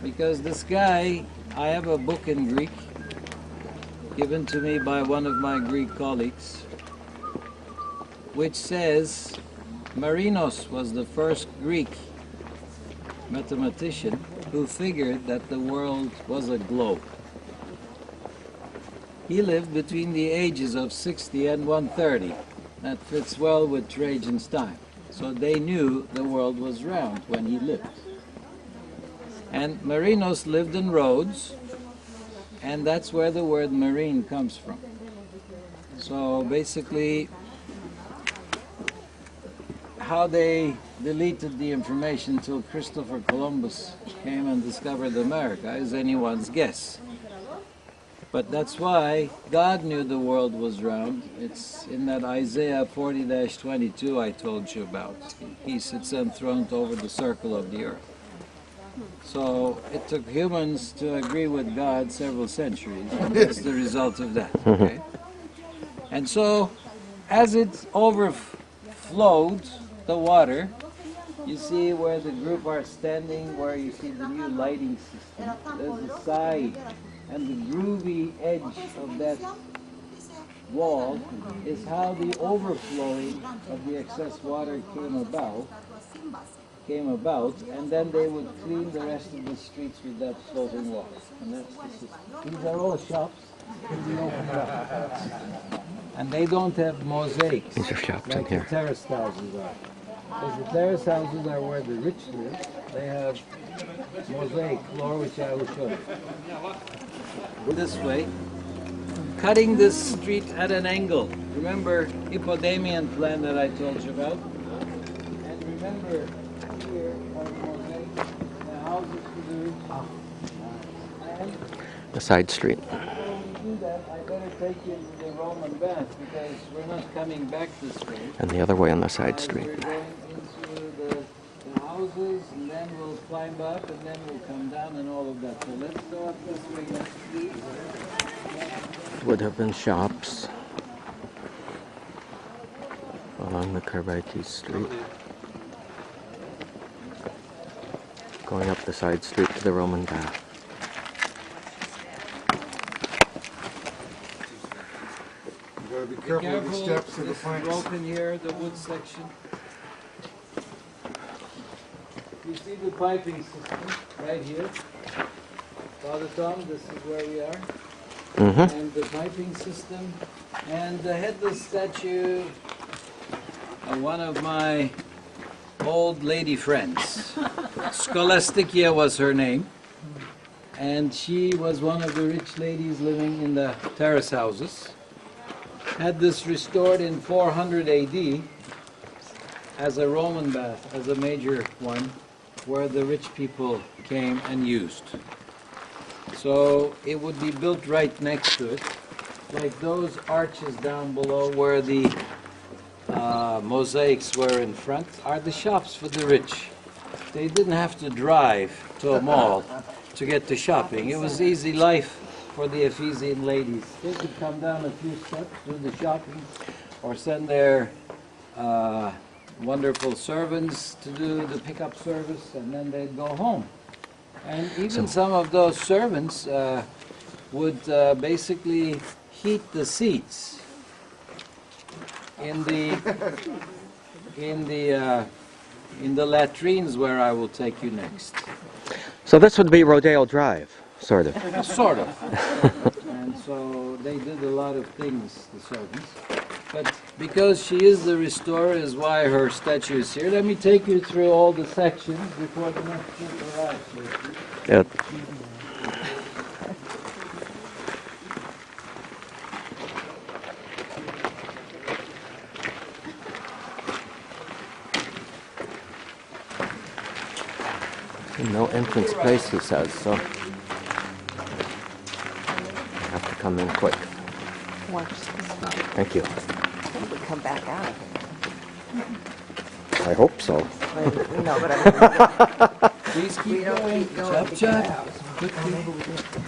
Because this guy, I have a book in Greek, given to me by one of my Greek colleagues, which says Marinos was the first Greek mathematician who figured that the world was a globe. He lived between the ages of 60 and 130. That fits well with Trajan's time. So they knew the world was round when he lived. And Marinos lived in Rhodes, and that's where the word marine comes from. So basically, how they deleted the information until Christopher Columbus came and discovered America is anyone's guess. But that's why God knew the world was round. It's in that Isaiah 40-22 I told you about. He sits enthroned over the circle of the earth. So it took humans to agree with God several centuries, and that's the result of that. Okay? And so, as it overflowed the water, you see where the group are standing, where you see the new lighting system. There's a side, and the groovy edge of that wall is how the overflowing of the excess water came about, and then they would clean the rest of the streets with that floating water. And that's the system. These are all shops in the open up. And they don't have mosaics These are shops in like the here. terraced houses are. Because the terrace houses are where the rich live. They have mosaic floor, which I will show you. This way, cutting this street at an angle. Remember Hippodamian plan that I told you about? And remember here are mosaic, the houses for the rich. And The side street. before we do that, I better take you to the Roman bath because we're not coming back this way. And the other way on the side street. We're going into the houses, and then we'll climb up, and then we'll come down, and all of that. So let's go up this way next, please. Would have been shops along the Carbites Street. Going up the side street to the Roman bath. You gotta be Be careful with the careful, steps and the this is planks. broken here, the wood section. You see the piping system right here. Father Tom, this is where we are. Mm-hmm. And the piping system, and the headless statue of one of my old lady friends. Scholastikia was her name, and she was one of the rich ladies living in the terrace houses. Had this restored in 400 AD as a Roman bath, as a major one, where the rich people came and used. So it would be built right next to it, like those arches down below where the mosaics were in front are the shops for the rich. They didn't have to drive to a mall to get to shopping. It was easy life for the Ephesian ladies. They could come down a few steps, do the shopping, or send their wonderful servants to do the pickup service, and then they'd go home. And even some of those servants would basically heat the seats in the latrines where I will take you next. So this would be Rodeo Drive, sort of. Sort of. And so they did a lot of things, the servants. But because she is the restorer is why her statue is here. Let me take you through all the sections before the next group arrives. Yeah. No entrance place, he says, so you have to come in quick. Watch this one. Thank you. It would come back out of I hope so. it. No, but I Please mean, we keep don't going. keep going. Chop, chop.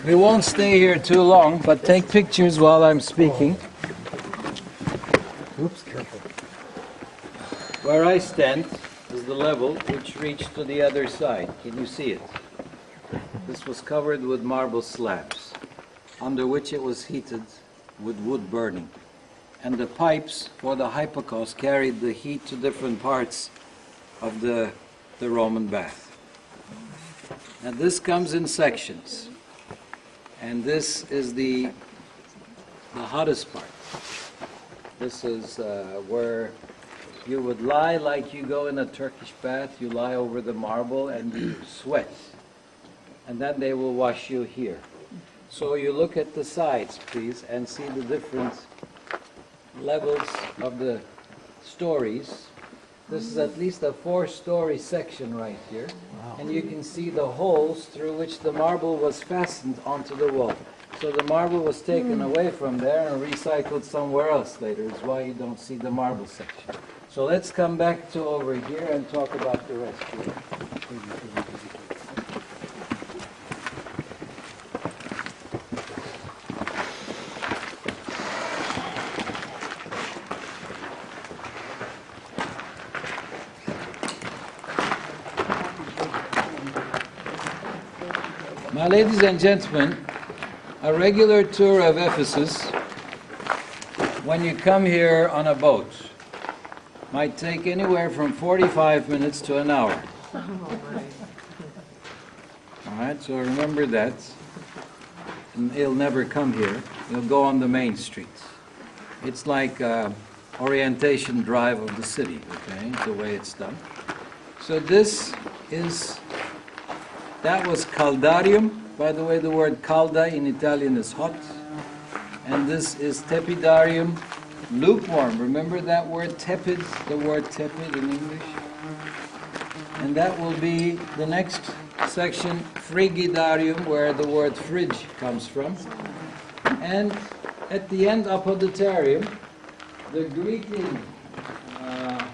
We won't stay here too long, but take pictures while I'm speaking. Oops, careful. Where I stand is the level which reached to the other side. Can you see it? This was covered with marble slabs, under which it was heated with wood burning. And the pipes for the hypocausts carried the heat to different parts of the Roman bath. And this comes in sections. And this is the hottest part. This is where you would lie like you go in a Turkish bath. You lie over the marble and you sweat. And then they will wash you here. So you look at the sides, please, and see the different levels of the stories. This is at least a 4-story section right here. Wow. And you can see the holes through which the marble was fastened onto the wall. So the marble was taken away from there and recycled somewhere else later. It's why you don't see the marble section. So let's come back to over here and talk about the rest here. Now, ladies and gentlemen, a regular tour of Ephesus, when you come here on a boat, might take anywhere from 45 minutes to an hour. All right, so remember that. And he'll never come here. He'll go on the main streets. It's like orientation drive of the city, okay, the way it's done. So that was caldarium. By the way, the word calda in Italian is hot. And this is tepidarium, lukewarm. Remember that word tepid, the word tepid in English? And that will be the next section, frigidarium, where the word fridge comes from. And at the end, apoditarium, the greeting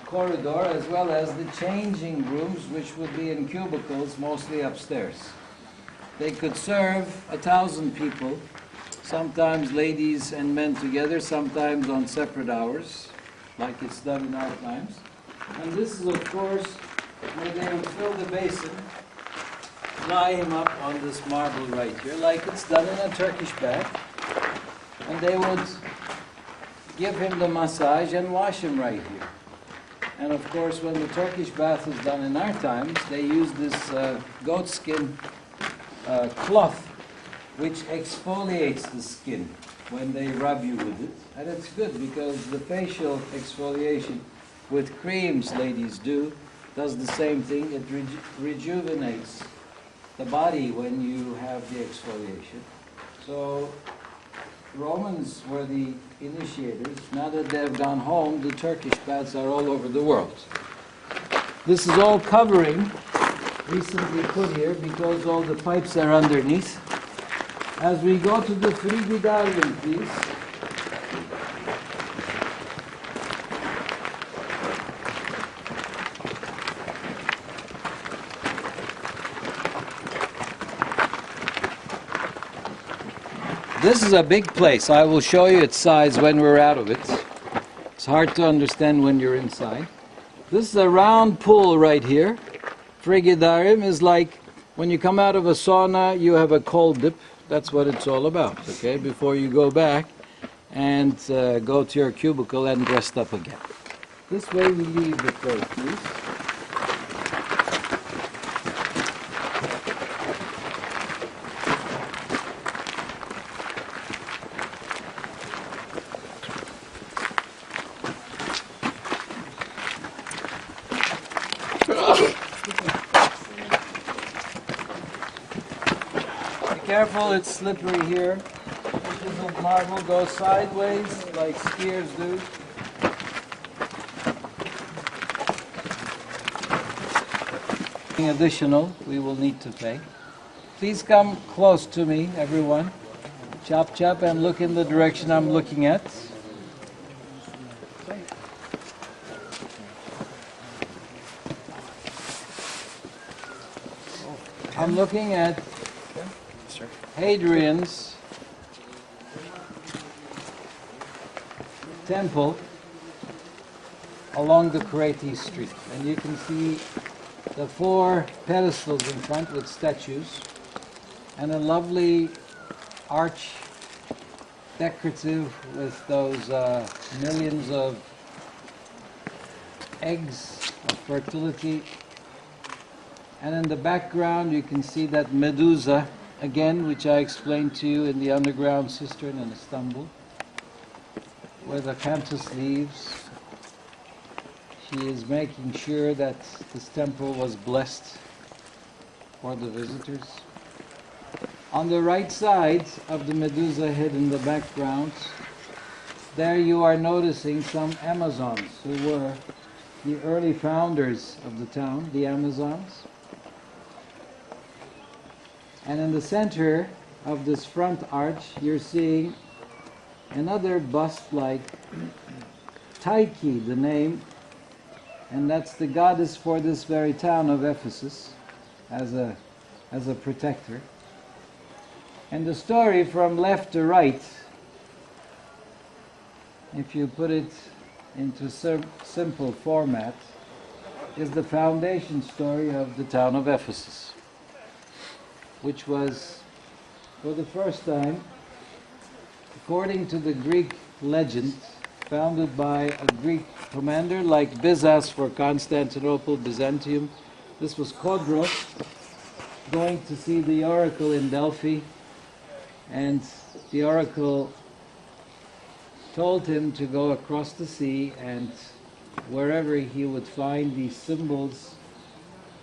corridor, as well as the changing rooms, which would be in cubicles, mostly upstairs. They could serve 1,000 people, sometimes ladies and men together, sometimes on separate hours, like it's done in our times. And this is, of course, where they would fill the basin, lie him up on this marble right here, like it's done in a Turkish bath, and they would give him the massage and wash him right here. And of course, when the Turkish bath is done in our times, they use this goatskin cloth, which exfoliates the skin when they rub you with it. And it's good because the facial exfoliation with creams ladies do does the same thing. It rejuvenates the body when you have the exfoliation. So Romans were the initiators. Now that they've gone home, the Turkish baths are all over the world. This is all covering recently put here because all the pipes are underneath. As we go to the frigidarium, please. This is a big place. I will show you its size when we're out of it. It's hard to understand when you're inside. This is a round pool right here. Frigidarium is like when you come out of a sauna, you have a cold dip. That's what it's all about, okay? Before you go back and go to your cubicle and dressed up again. This way we leave the place, please. Careful, it's slippery here. Pieces of marble go sideways like skiers do. Additional, we will need to pay. Please come close to me, everyone. Chop, chop, and look in the direction I'm looking at. I'm looking at Hadrian's temple along the Crete Street, and you can see the 4 pedestals in front with statues and a lovely arch decorative with those millions of eggs of fertility, and in the background you can see that Medusa again, which I explained to you in the underground cistern in Istanbul, where the countess leaves. She is making sure that this temple was blessed for the visitors. On the right side of the Medusa head in the background, there you are noticing some Amazons who were the early founders of the town, the Amazons. And in the center of this front arch, you're seeing another bust-like Tyche, the name, and that's the goddess for this very town of Ephesus as a protector. And the story from left to right, if you put it into simple format, is the foundation story of the town of Ephesus, which was, for the first time, according to the Greek legend, founded by a Greek commander like Byzas for Constantinople, Byzantium. This was Kodros, going to see the oracle in Delphi, and the oracle told him to go across the sea, and wherever he would find these symbols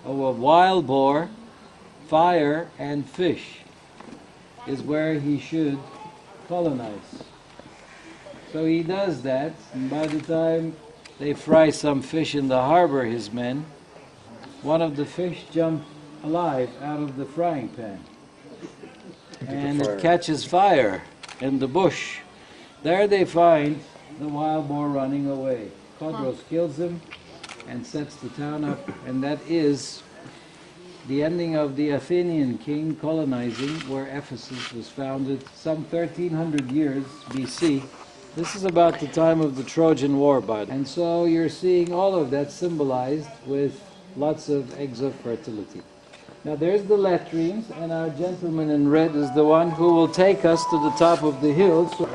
of a wild boar, fire, and fish is where he should colonize. So he does that, and by the time they fry some fish in the harbor, his men, one of the fish jumped alive out of the frying pan. And it catches fire in the bush. There they find the wild boar running away. Kodros kills him and sets the town up, and that is the ending of the Athenian king colonizing where Ephesus was founded some 1300 years BC. This is about the time of the Trojan War, bud. And so you're seeing all of that symbolized with lots of eggs of fertility. Now there's the latrines, and our gentleman in red is the one who will take us to the top of the hill. So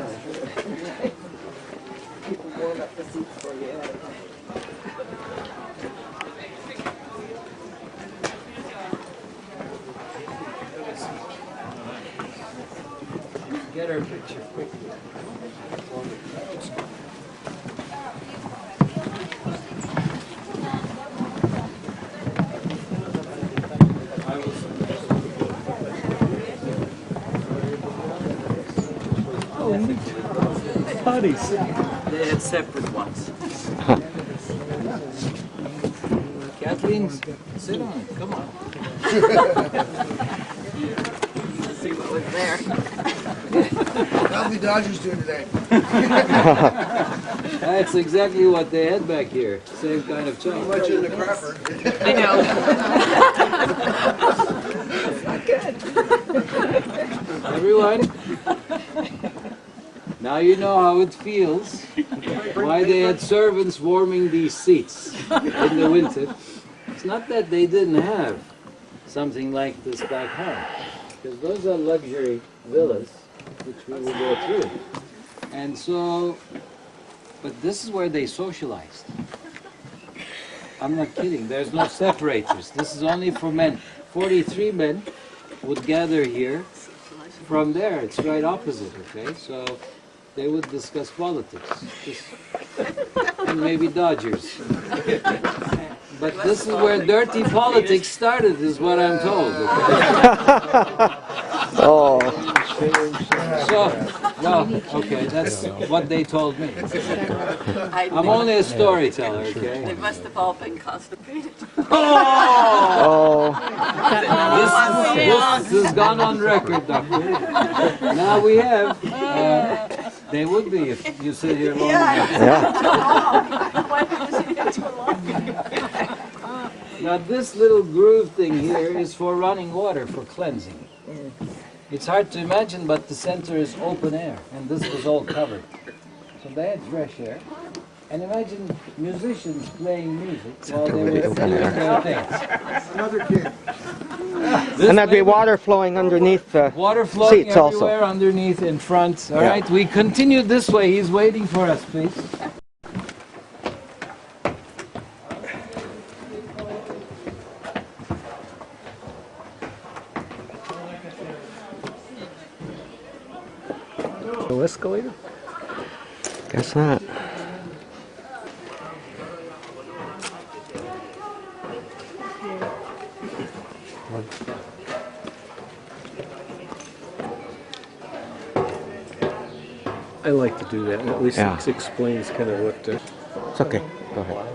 get her picture quickly. Putties. They had separate ones. Kathleen, sit on it. Come on. See what was there. How's the Dodgers doing today? That's exactly what they had back here. Same kind of chocolate. Much in the crapper. I know. Everyone, now you know how it feels. Why they had servants warming these seats in the winter. It's not that they didn't have something like this back home, because those are luxury villas, which we will go through. And so, but this is where they socialized. I'm not kidding. There's no separators. This is only for men. 43 men would gather here. From there, it's right opposite, okay? So they would discuss politics. And maybe Dodgers. But this is where dirty politics started, is what I'm told, okay? Oh, So, well, okay, that's what they told me. I'm only a storyteller, okay? They must have all been constipated. oh, This has gone on record, Doctor. Now we have, they would be if you sit here long enough. yeah. Now this little groove thing here is for running water, for cleansing. It's hard to imagine, but the center is open air, and this was all covered. So they had fresh air. And imagine musicians playing music while they were open doing air. their things. Another kid. And that'd be water flowing underneath the Water flowing seats also. everywhere underneath, in front. All right, we continue this way. He's waiting for us, please. No escalator? Guess not. I like to do that. At least Yeah. it explains kind of what. It's okay. Go ahead.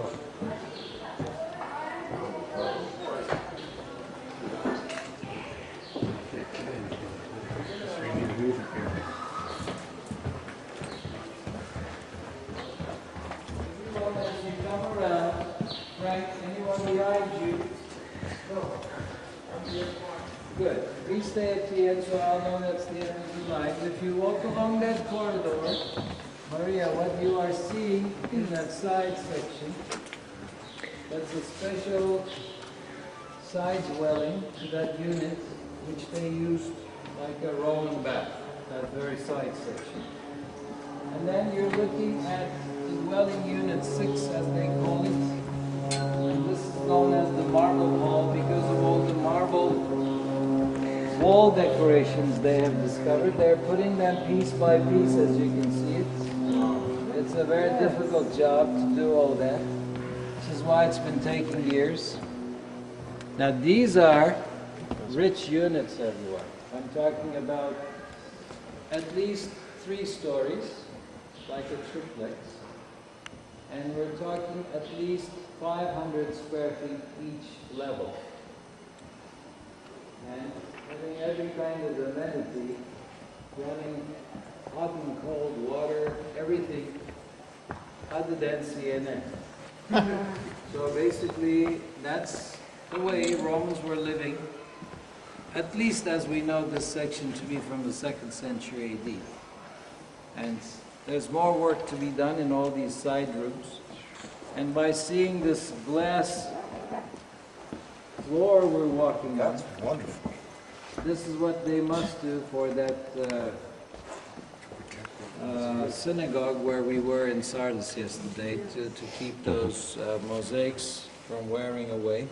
Good. We stay at the end, so I'll know that's the end of the line. If you walk along that corridor, Maria, what you are seeing in that side section, that's a special side dwelling to that unit, which they used like a Roman bath, that very side section. And then you're looking at the dwelling unit 6, as they call it. And this is known as the marble hall because of all the marble wall decorations they have discovered. They're putting them piece by piece, as you can see it. It's a very difficult job to do all that, which is why it's been taking years. Now these are rich units, everyone. I'm talking about at least 3 stories, like a triplex. And we're talking at least 500 square feet each level. And having every kind of amenity, running hot and cold water, everything other than CNN. So basically, that's the way Romans were living, at least as we know this section to be from the 2nd century AD. And there's more work to be done in all these side rooms. And by seeing this glass floor we're walking on, That's wonderful. this is what they must do for that synagogue where we were in Sardis yesterday to keep those mosaics from wearing away.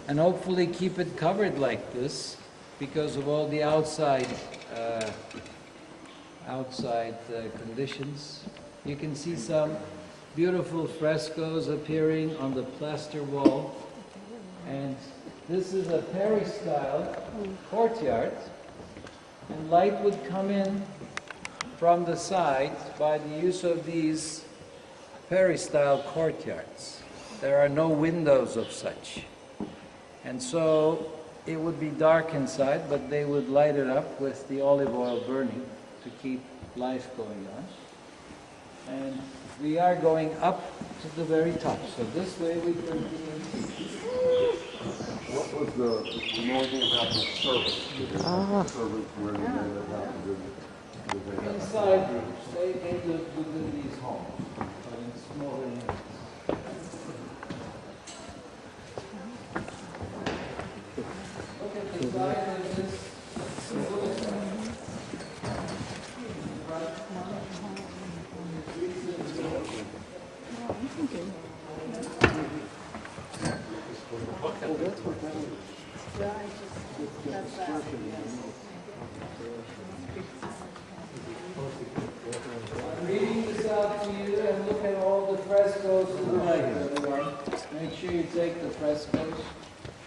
And hopefully keep it covered like this because of all the outside conditions. You can see some beautiful frescoes appearing on the plaster wall. And this is a peristyle courtyard, and light would come in from the side by the use of these peristyle courtyards. There are no windows of such. And so it would be dark inside, but they would light it up with the olive oil burning to keep life going on. And we are going up to the very top. So this way we continue. What was the noisy about the service? Service where they had it happen? Did they have Inside rooms, they live within these homes, but in smaller units. Look at the side of this symbolism. I'm reading this out to you, and look at all the frescoes to the right, everyone. Make sure you take the frescoes.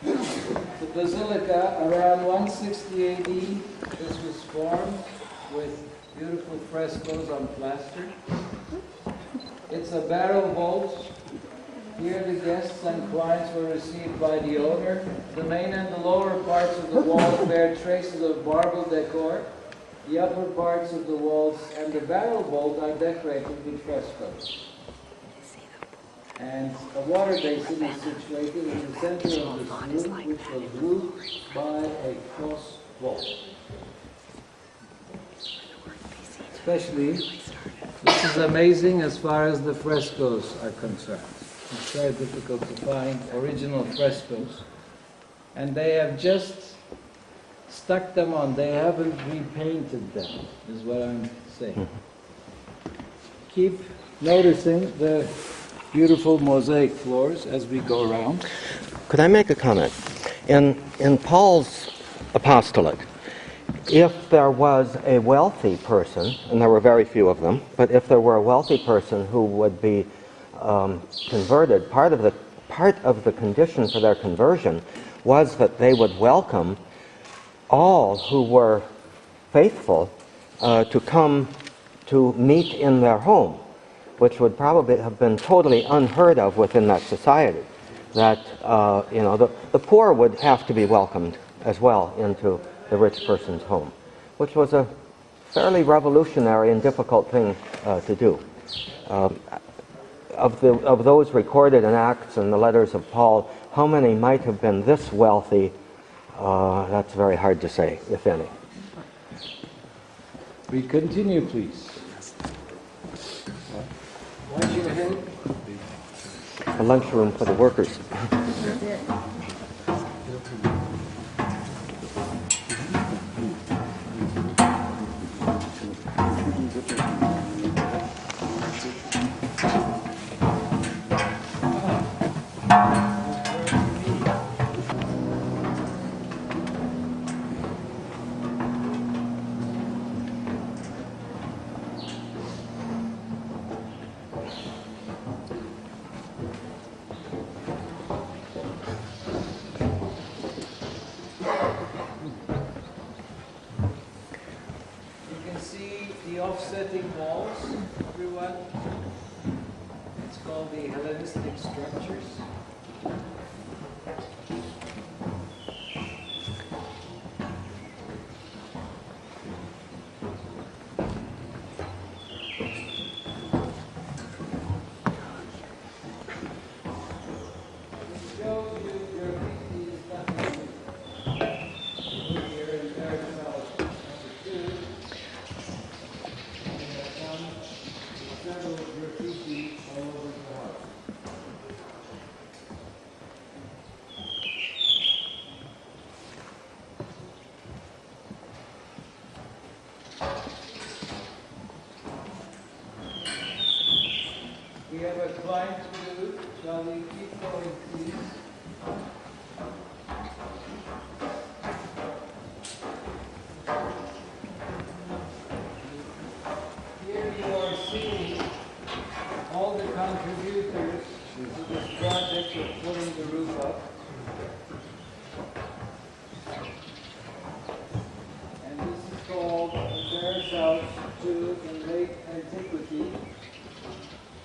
The basilica, around 160 AD, this was formed with beautiful frescoes on plaster. It's a barrel vault. Here the guests and clients were received by the owner. The main and the lower parts of the walls bear traces of marble decor. The upper parts of the walls and the barrel vault are decorated with frescoes. And a water basin is situated in the center of this room, which was roofed by a cross vault. Especially, this is amazing as far as the frescoes are concerned. It's very difficult to find original frescoes. And they have just stuck them on. They haven't repainted them, is what I'm saying. Keep noticing the beautiful mosaic floors as we go around. Could I make a comment? In Paul's apostolate, if there was a wealthy person, and there were very few of them, but if there were a wealthy person who would be converted, part of the condition for their conversion was that they would welcome all who were faithful to come to meet in their home, which would probably have been totally unheard of within that society. That the poor would have to be welcomed as well into the rich person's home, which was a fairly revolutionary and difficult thing to do. Of those recorded in Acts and the letters of Paul, how many might have been this wealthy? That's very hard to say, if any. We continue, please. Watch your head. A lunchroom for the workers. Offsetting walls, everyone. It's called the Hellenistic structures. It shows you your graffiti is nothing here in Paris, number 2. Several graffiti all over the house. We have a climb to do. Shall we keep going, please? Here you are seeing all the contributors to this project of putting the roof up. And this is called the Paris House 2 in late antiquity.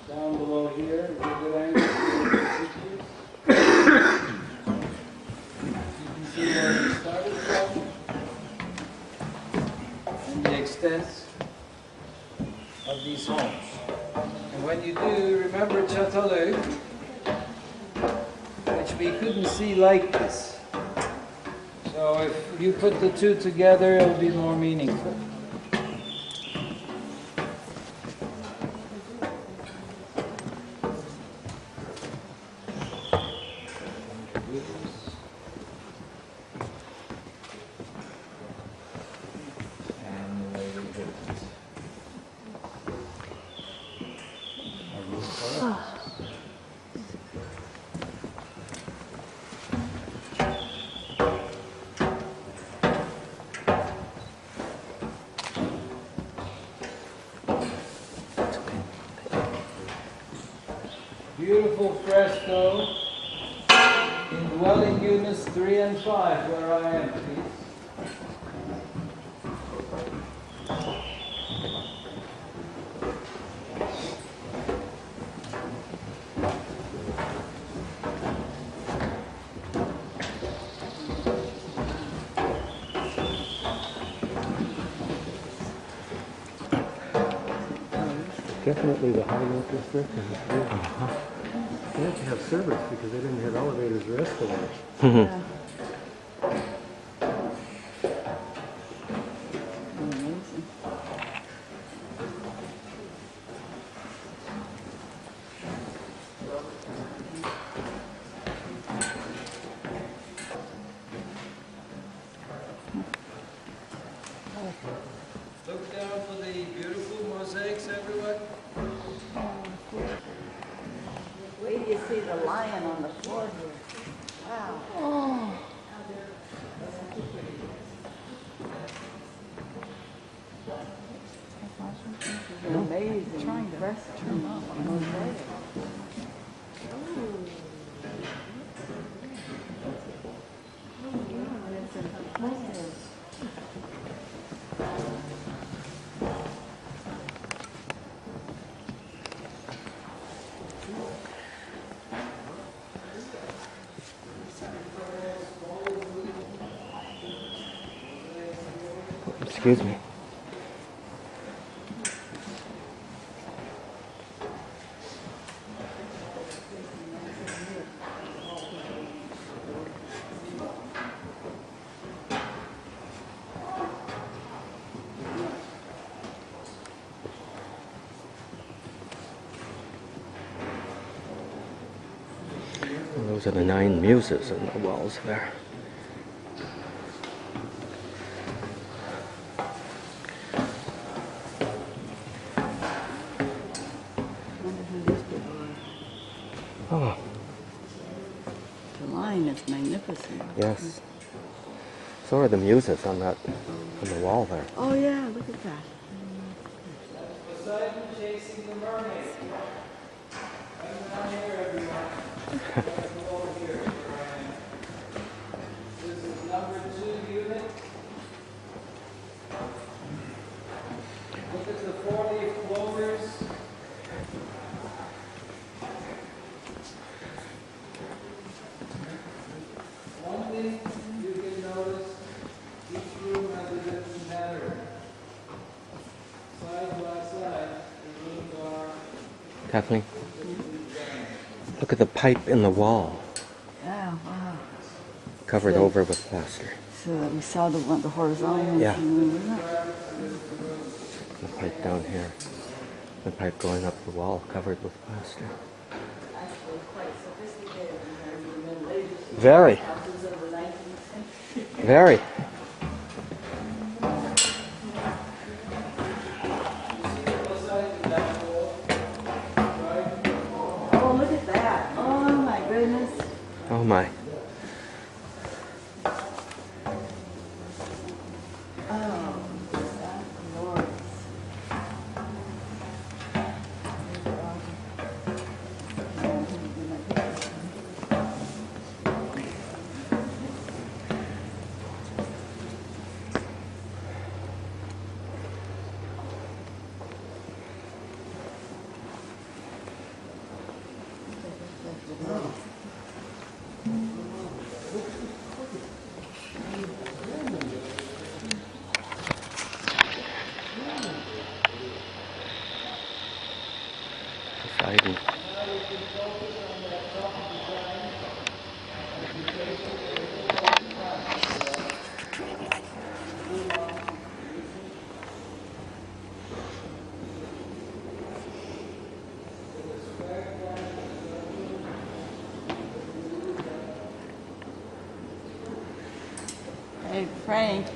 Down below here is a good angle for the pictures. You can see more extent of these homes. And when you do, remember Çatalı, which we couldn't see like this. So if you put the two together, it'll be more meaningful. Beautiful fresco in dwelling units 3 and 5, where I am, please. Definitely the high note district. They had to have service because they didn't have elevators or escalators. Look down for the beautiful mosaics, everyone. Wait till you see the lion on the floor here. Wow. Oh. Amazing. Trying to turn up on mosaic. Excuse me. Well, those are the 9 muses on the walls there. Oh, The lion is magnificent. yes. So are the muses on the wall there. Oh yeah, look at that. Poseidon chasing the mermaid. Come down here, everyone. Come over here where I am. This is number 2 unit. Look at the 4-leaf clovers. One thing you can notice, each room has a different pattern. Side by side, the rooms are Kathleen, look at the pipe in the wall, Yeah, wow. covered So- over with plaster. So we saw the one, the horizontal. Yeah. And we went. The pipe down here. The pipe going up the wall, covered with plaster. Very. Very. Oh, look at that. Oh my goodness. Oh my. Oh, that's glorious. Hey, Frank.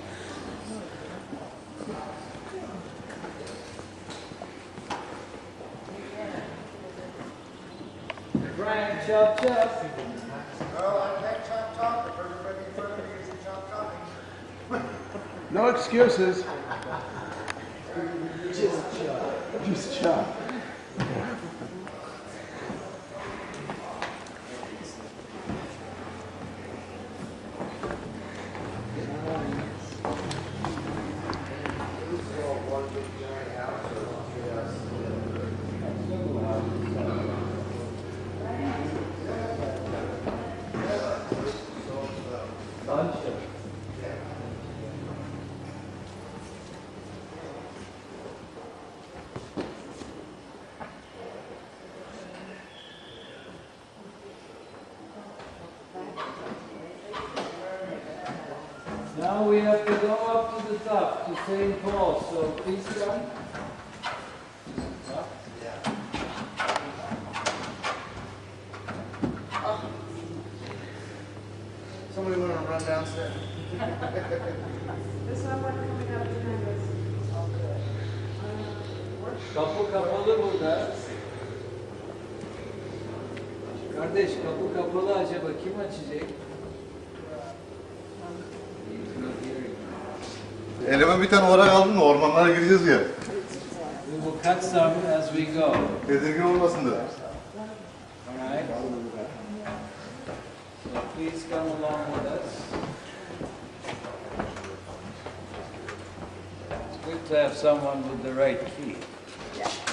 Frank, chop chop. Well, I can't chop chop if everybody in front of me is chop chopping. No excuses. Just chop. Now we have to go up to the top, to St. Paul, so please come. Somebody want to run downstairs? Kapı kapalı burada. Kardeş kapı kapalı, acaba kim açacak? Elime bir tane olarak aldın mı? Ormanlara gireceğiz ya. We will cut some as we go. Tedirgin olmasın da. Alright? So please come along with us. It's good to have someone with the right key.